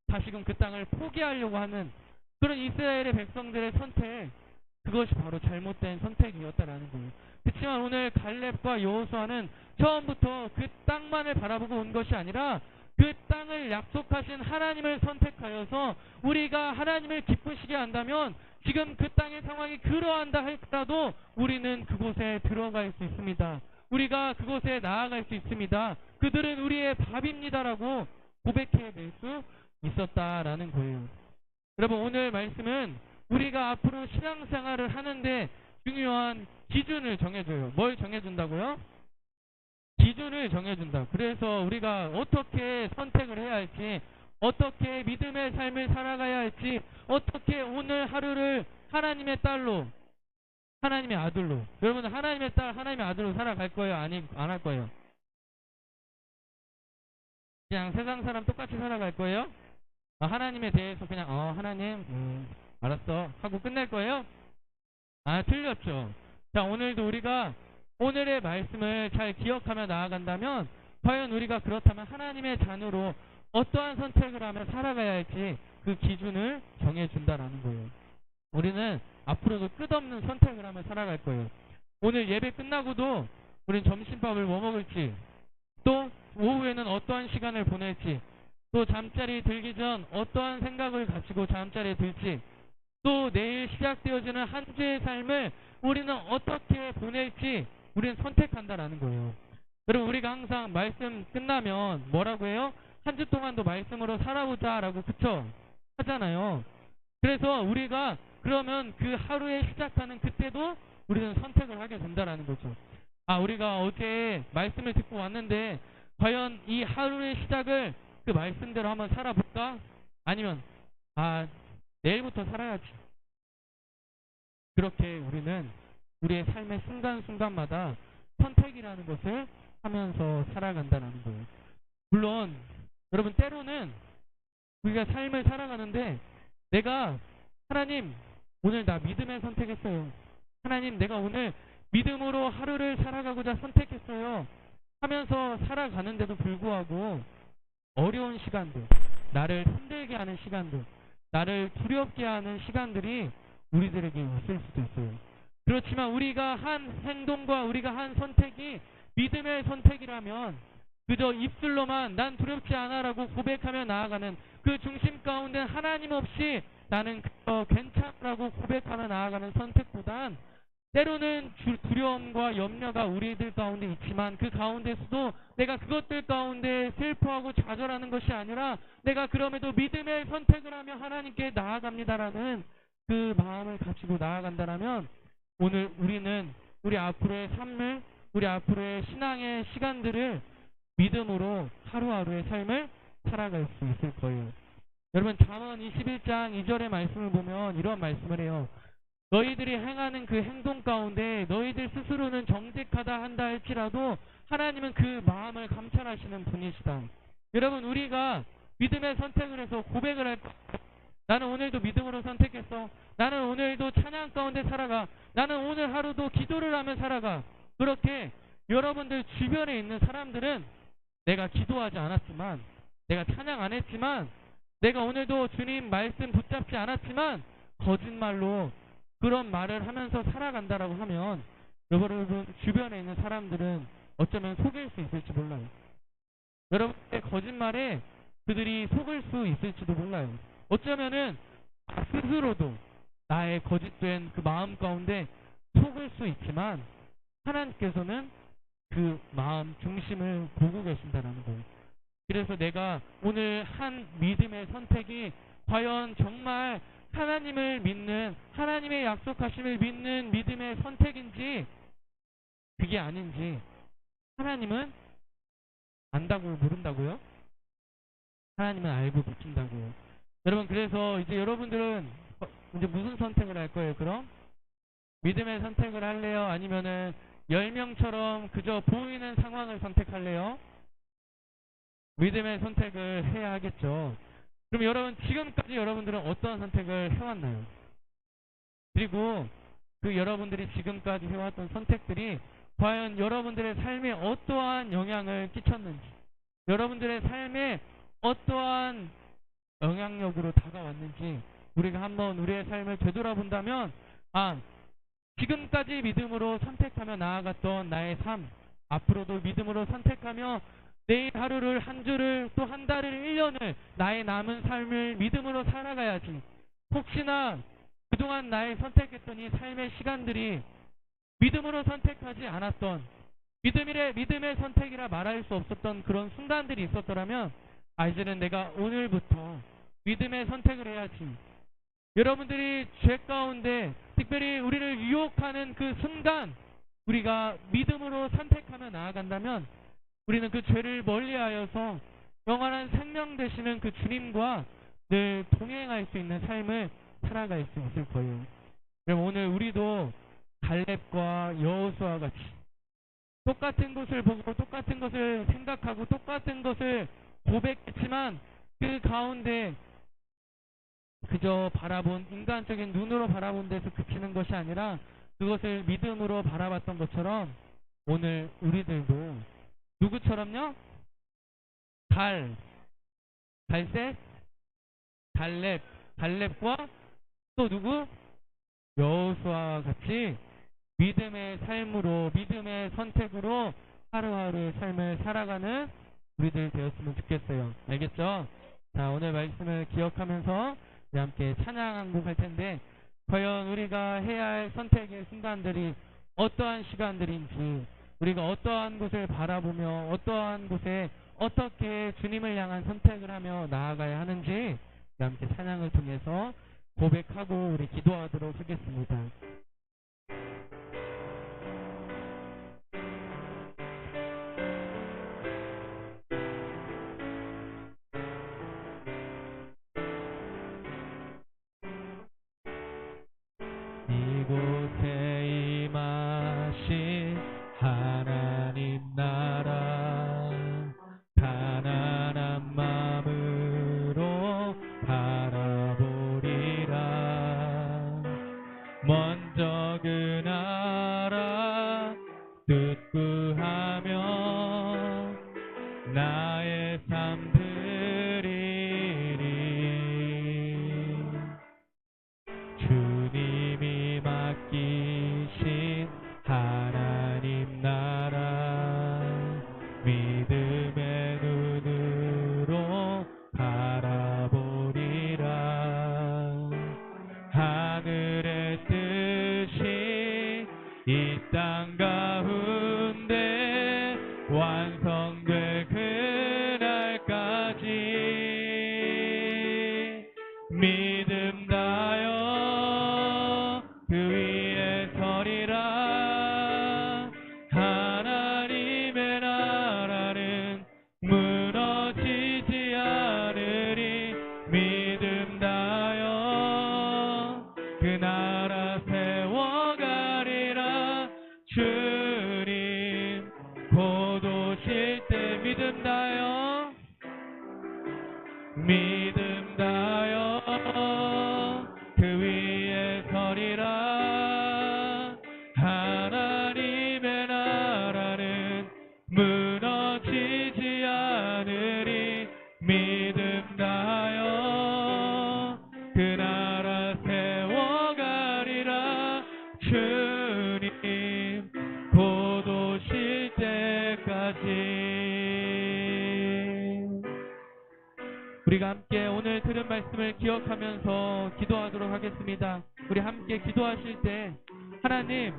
다시금 그 땅을 포기하려고 하는 그런 이스라엘의 백성들의 선택, 그것이 바로 잘못된 선택이었다라는 거예요. 그렇지만 오늘 갈렙과 여호수아는 처음부터 그 땅만을 바라보고 온 것이 아니라 그 땅을 약속하신 하나님을 선택하여서 우리가 하나님을 기쁘시게 한다면 지금 그 땅의 상황이 그러한다 할지라도 우리는 그곳에 들어갈 수 있습니다. 우리가 그곳에 나아갈 수 있습니다. 그들은 우리의 밥입니다라고 고백해낼 수 있었다라는 거예요. 여러분, 오늘 말씀은 우리가 앞으로 신앙생활을 하는데 중요한 기준을 정해줘요. 뭘 정해준다고요? 기준을 정해준다. 그래서 우리가 어떻게 선택을 해야 할지, 어떻게 믿음의 삶을 살아가야 할지, 어떻게 오늘 하루를 하나님의 딸로, 하나님의 아들로, 여러분은 하나님의 딸, 하나님의 아들로 살아갈 거예요? 아니, 안 할 거예요? 그냥 세상 사람 똑같이 살아갈 거예요? 하나님에 대해서 그냥 하나님 알았어 하고 끝낼 거예요? 틀렸죠. 자, 오늘도 우리가 오늘의 말씀을 잘 기억하며 나아간다면 과연 우리가 그렇다면 하나님의 자녀로 어떠한 선택을 하며 살아가야 할지 그 기준을 정해준다라는 거예요. 우리는 앞으로도 끝없는 선택을 하며 살아갈 거예요. 오늘 예배 끝나고도 우린 점심밥을 뭐 먹을지, 또 오후에는 어떠한 시간을 보낼지, 또 잠자리 들기 전 어떠한 생각을 가지고 잠자리에 들지, 또 내일 시작되어지는 한 주의 삶을 우리는 어떻게 보낼지 우리는 선택한다라는 거예요. 여러분, 우리가 항상 말씀 끝나면 뭐라고 해요? 한 주 동안도 말씀으로 살아보자 라고 그쵸? 하잖아요. 그래서 우리가 그러면 그 하루에 시작하는 그때도 우리는 선택을 하게 된다라는 거죠. 우리가 어제 말씀을 듣고 왔는데 과연 이 하루의 시작을 그 말씀대로 한번 살아볼까? 아니면 내일부터 살아야지. 그렇게 우리는 우리의 삶의 순간순간마다 선택이라는 것을 하면서 살아간다는 거예요. 물론 여러분, 때로는 우리가 삶을 살아가는데 내가 하나님 오늘 나 믿음에 선택했어요. 하나님 내가 오늘 믿음으로 하루를 살아가고자 선택했어요 하면서 살아가는데도 불구하고 어려운 시간들, 나를 힘들게 하는 시간들, 나를 두렵게 하는 시간들이 우리들에게 있을 수도 있어요. 그렇지만 우리가 한 행동과 우리가 한 선택이 믿음의 선택이라면 그저 입술로만 난 두렵지 않아라고 고백하며 나아가는 그 중심 가운데 하나님 없이 나는 괜찮다라고 고백하며 나아가는 선택보단 때로는 두려움과 염려가 우리들 가운데 있지만 그 가운데서도 내가 그것들 가운데 슬퍼하고 좌절하는 것이 아니라 내가 그럼에도 믿음의 선택을 하며 하나님께 나아갑니다라는 그 마음을 가지고 나아간다라면 오늘 우리는 우리 앞으로의 삶을, 우리 앞으로의 신앙의 시간들을 믿음으로 하루하루의 삶을 살아갈 수 있을 거예요. 여러분, 잠언 21장 2절의 말씀을 보면 이런 말씀을 해요. 너희들이 행하는 그 행동 가운데 너희들 스스로는 정직하다 한다 할지라도 하나님은 그 마음을 감찰하시는 분이시다. 여러분, 우리가 믿음의 선택을 해서 고백을 할 것, 나는 오늘도 믿음으로 선택했어. 나는 오늘도 찬양 가운데 살아가. 나는 오늘 하루도 기도를 하며 살아가. 그렇게 여러분들 주변에 있는 사람들은 내가 기도하지 않았지만, 내가 찬양 안 했지만, 내가 오늘도 주님 말씀 붙잡지 않았지만 거짓말로 그런 말을 하면서 살아간다라고 하면 여러분 주변에 있는 사람들은 어쩌면 속일 수 있을지 몰라요. 여러분의 거짓말에 그들이 속을 수 있을지도 몰라요. 어쩌면은 스스로도 나의 거짓된 그 마음 가운데 속을 수 있지만 하나님께서는 그 마음 중심을 보고 계신다는 거예요. 그래서 내가 오늘 한 믿음의 선택이 과연 정말 하나님을 믿는, 하나님의 약속하심을 믿는 믿음의 선택인지 그게 아닌지 하나님은 안다고 모른다고요? 하나님은 알고 계신다고요. 여러분, 그래서 이제 여러분들은 이제 무슨 선택을 할 거예요? 그럼 믿음의 선택을 할래요? 아니면은 10명처럼 그저 보이는 상황을 선택할래요? 믿음의 선택을 해야 하겠죠. 그럼 여러분, 지금까지 여러분들은 어떠한 선택을 해왔나요? 그리고 그 여러분들이 지금까지 해왔던 선택들이 과연 여러분들의 삶에 어떠한 영향을 끼쳤는지, 여러분들의 삶에 어떠한 영향력으로 다가왔는지 우리가 한번 우리의 삶을 되돌아본다면, 지금까지 믿음으로 선택하며 나아갔던 나의 삶, 앞으로도 믿음으로 선택하며 내일 하루를, 한 주를, 또 한 달을, 1년을, 나의 남은 삶을 믿음으로 살아가야지. 혹시나 그동안 나의 선택했던 이 삶의 시간들이 믿음으로 선택하지 않았던, 믿음의 선택이라 말할 수 없었던 그런 순간들이 있었더라면, 이제는 내가 오늘부터 믿음의 선택을 해야지. 여러분들이 죄 가운데 특별히 우리를 유혹하는 그 순간 우리가 믿음으로 선택하며 나아간다면, 우리는 그 죄를 멀리하여서 영원한 생명 되시는 그 주님과 늘 동행할 수 있는 삶을 살아갈 수 있을 거예요. 그럼 오늘 우리도 갈렙과 여호수아와 같이 똑같은 것을 보고 똑같은 것을 생각하고 똑같은 것을 고백했지만 그 가운데 그저 바라본 인간적인 눈으로 바라본 데서 그치는 것이 아니라 그것을 믿음으로 바라봤던 것처럼, 오늘 우리들도 누구처럼요? 갈색, 갈렙과 또 누구? 여호수아와 같이 믿음의 삶으로, 믿음의 선택으로 하루하루 삶을 살아가는 우리들 되었으면 좋겠어요. 알겠죠? 자, 오늘 말씀을 기억하면서 우리 함께 찬양 한 곡 할 텐데, 과연 우리가 해야 할 선택의 순간들이 어떠한 시간들인지, 우리가 어떠한 곳을 바라보며 어떠한 곳에 어떻게 주님을 향한 선택을 하며 나아가야 하는지 우리 함께 찬양을 통해서 고백하고 우리 기도하도록 하겠습니다. 이곳에 임하신 하나님 나라, 가난한 마음으로 바라보리라. 먼저 그 나라 뜻 구하며 나의 삶 드리리. 주님이 맡기신 하나님 나라, 믿음의 눈으로 바라보리라. 하늘의 뜻이 이 땅 가운데 완성될 그날까지 믿음 다여 그 위에 서리라. 하나님의 나라는 무너지지 않으리. 믿음 다여 그 나라 세워가리라. 주님 곧 오실 때 믿음 다여, 믿음 다여 그 위에 서리라. 하나님의 나라는 무너지지 않으리. 믿음 다여 그 나라 세워가리라. 주님 곧 오실 때까지. 우리가 함께 오늘 들은 말씀을 기억하면서 기도하도록 하겠습니다. 우리 함께 기도하실 때, 하나님,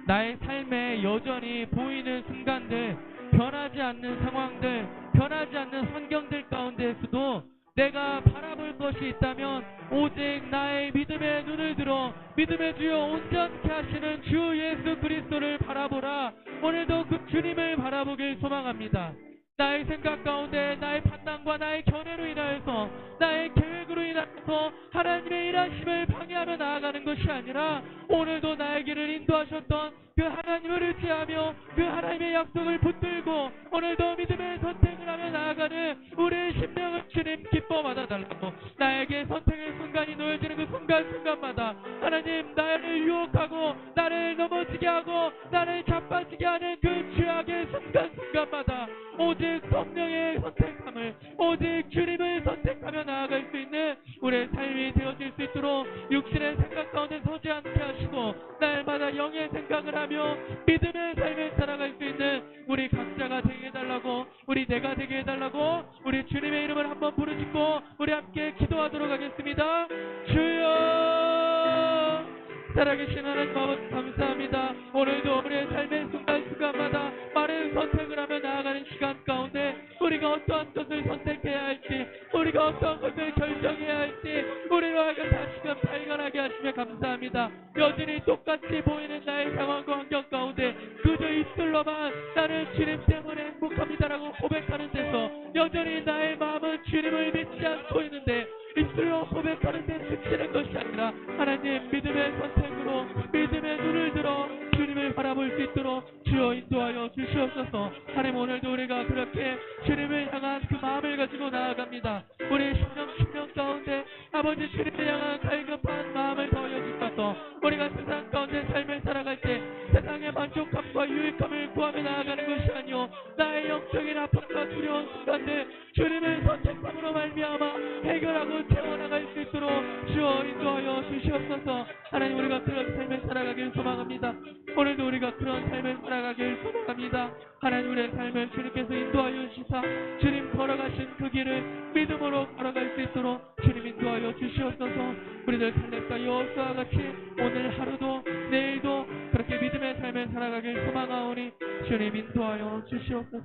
나의 삶에 여전히 보이는 순간들, 변하지 않는 상황들, 변하지 않는 환경들 가운데에서도 내가 바라볼 것이 있다면 오직 나의 믿음의 눈을 들어 믿음의 주여 온전케 하시는 주 예수 그리스도를 바라보라. 오늘도 그 주님을 바라보길 소망합니다. 나의 생각 가운데 나의 판단과 나의 견해로 인하여서 나의 계획으로 인하여서 하나님의 일하심을 방해하러 나아가는 것이 아니라 오늘도 나의 길을 인도하셨던 그 하나님을 의지하며 그 하나님의 약속을 붙들고 오늘도 믿음의 선택을 하며 나아가는 우리의 심령을 주님 기뻐 받아달라고, 나에게 선택의 순간이 놓여지는 그 순간순간마다 하나님 나를 유혹하고 나를 넘어지게 하고 나를 자빠지게 하는 그 죄악의 순간순간마다 오직 성령의 선택함을, 오직 주님을 선택하며 나아갈 수 있는 우리의 삶이 되어질 수 있도록 육신의 생각 가운데 서지 않게 하시고 날마다 영의 생각을 하며 믿음의 삶을 살아갈 수 있는 우리 각자가 되게 해달라고, 우리 내가 되게 해달라고 우리 주님의 이름을 한번 부르짖고 우리 함께 기도하도록 하겠습니다. 주여, 살아계신 하나님 아버지 감사합니다. 오늘도 우리의 삶의 순간순간마다 빠른 선택을 하며 나아가는 시간 가운데 우리가 어떠한 것을 선택해야 할지, 우리가 어떠한 것을 결정해야 할지 우리로 하여금 다시금 발견하게 하시며 감사합니다. 여전히 똑같이 보이는 나의 상황과 환경 가운데 그저 입술로만 나는 주님 때문에 행복합니다라고 고백하는 데서 여전히 나의 마음은 주님을 믿지 않고 있는데 입술로 고백하는 데 그치는 것이 아니라 하나님 믿음의 선택으로 믿음의 눈을 들어 주님을 바라볼 수 있도록 주여 인도하여 주시옵소서. 하나님 오늘도 우리가 그렇게 주님을 향한 그 마음을 가지고 나아갑니다. 우리의 심령 가운데 아버지 주님을 향한 갈급한 마음을 더하여 주셔서 우리가 세상 가운데 삶을 살아갈 때 세상의 만족감과 유익감을 구하며 나아가는 것이 아니오 나의 영적인 아픔과 두려운 순간들 주님을 선택함으로 말미암아 해결하고 채워나갈 수 있도록 주여 인도하여 주시옵소서. 하나님 우리가 그런 삶을 살아가길 소망합니다. 오늘도 우리가 그런 삶을 살아가길 소망합니다. 하나님 우리의 삶을 주님께서 인도하여 주시사 주님 걸어가신 그 길을 믿음으로 걸어갈 수 있도록 주님 인도하여 주시옵소서. 우리들 칼렙과 여호수아와 같이 오늘 하루도 내일도 그렇게 믿음의 삶을 살아가길 소망하오니 주님 인도하여 주시옵소서.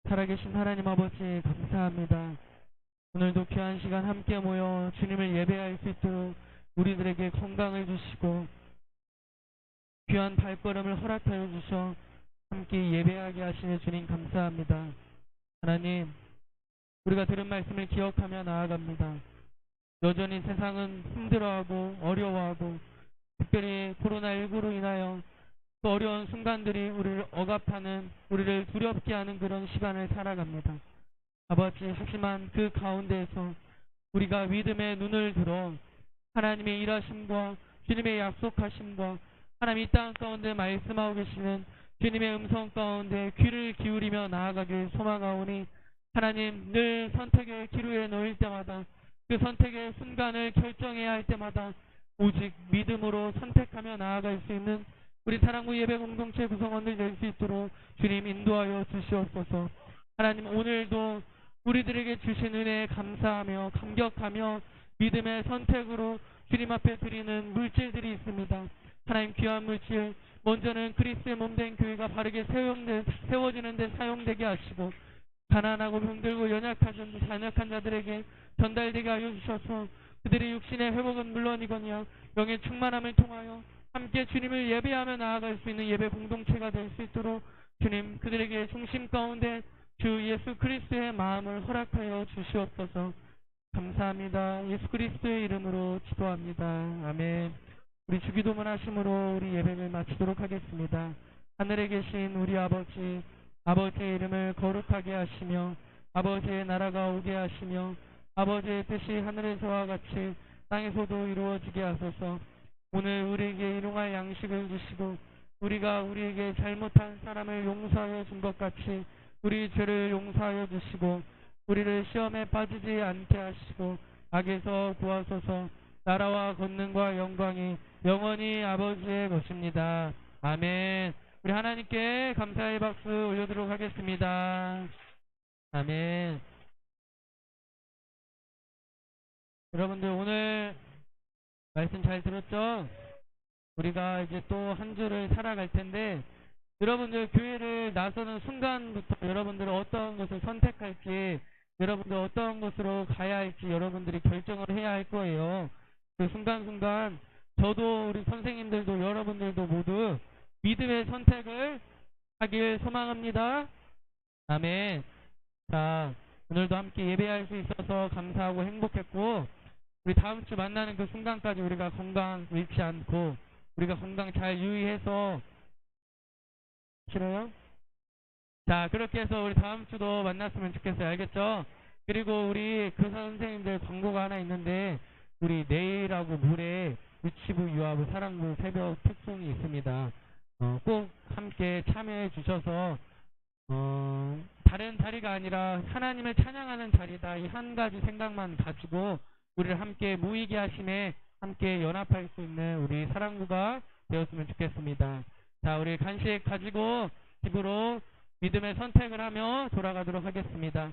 살아계신 하나님 아버지 감사합니다. 오늘도 귀한 시간 함께 모여 주님을 예배할 수 있도록 우리들에게 건강을 주시고 귀한 발걸음을 허락하여 주셔 함께 예배하게 하시는 주님 감사합니다. 하나님 우리가 들은 말씀을 기억하며 나아갑니다. 여전히 세상은 힘들어하고 어려워하고 특별히 코로나19로 인하여 그 어려운 순간들이 우리를 억압하는, 우리를 두렵게 하는 그런 시간을 살아갑니다. 아버지 하지만 그 가운데에서 우리가 믿음의 눈을 들어 하나님의 일하심과 주님의 약속하심과 하나님 이 땅 가운데 말씀하고 계시는 주님의 음성 가운데 귀를 기울이며 나아가길 소망하오니 하나님 늘 선택의 기로에 놓일 때마다 그 선택의 순간을 결정해야 할 때마다 오직 믿음으로 선택하며 나아갈 수 있는 우리 사랑부 예배 공동체 구성원들 될 수 있도록 주님 인도하여 주시옵소서. 하나님 오늘도 우리들에게 주신 은혜에 감사하며 감격하며 믿음의 선택으로 주님 앞에 드리는 물질들이 있습니다. 하나님 귀한 물질 먼저는 그리스도의 몸된 교회가 바르게 세워지는 데 사용되게 하시고 가난하고 병들고 연약한 자들에게 전달되게 하여 주셔서 그들의 육신의 회복은 물론이거니와 영의 충만함을 통하여 함께 주님을 예배하며 나아갈 수 있는 예배 공동체가 될 수 있도록 주님 그들에게 중심 가운데 주 예수 그리스도의 마음을 허락하여 주시옵소서. 감사합니다. 예수 그리스도의 이름으로 기도합니다. 아멘. 우리 주기도문 하심으로 우리 예배를 마치도록 하겠습니다. 하늘에 계신 우리 아버지, 아버지의 이름을 거룩하게 하시며 아버지의 나라가 오게 하시며 아버지의 뜻이 하늘에서와 같이 땅에서도 이루어지게 하소서. 오늘 우리에게 일용할 양식을 주시고 우리가 우리에게 잘못한 사람을 용서하여 준 것 같이 우리 죄를 용서하여 주시고 우리를 시험에 빠지지 않게 하시고 악에서 구하소서. 나라와 권능과 영광이 영원히 아버지의 것입니다. 아멘. 우리 하나님께 감사의 박수 올려드리도록 하겠습니다. 아멘. 여러분들 오늘 말씀 잘 들었죠? 우리가 이제 또 한 주를 살아갈 텐데 여러분들 교회를 나서는 순간부터 여러분들은 어떤 것을 선택할지 여러분들 어떤 곳으로 가야 할지 여러분들이 결정을 해야 할 거예요. 그 순간순간 저도 우리 선생님들도 여러분들도 모두 믿음의 선택을 하길 소망합니다. 아멘. 자, 오늘도 함께 예배할 수 있어서 감사하고 행복했고, 우리 다음 주 만나는 그 순간까지 우리가 건강 잃지 않고 우리가 건강 잘 유의해서, 싫어요? 자, 그렇게 해서 우리 다음 주도 만났으면 좋겠어요. 알겠죠? 그리고 우리 교사 선생님들 광고가 하나 있는데, 우리 내일하고 모레 유치부, 유아부, 사랑부 새벽 특송이 있습니다. 꼭 함께 참여해 주셔서, 다른 자리가 아니라 하나님을 찬양하는 자리다. 이 한 가지 생각만 가지고 우리를 함께 모이게 하심에 함께 연합할 수 있는 우리 사랑부가 되었으면 좋겠습니다. 자, 우리 간식 가지고 집으로 믿음의 선택을 하며 돌아가도록 하겠습니다.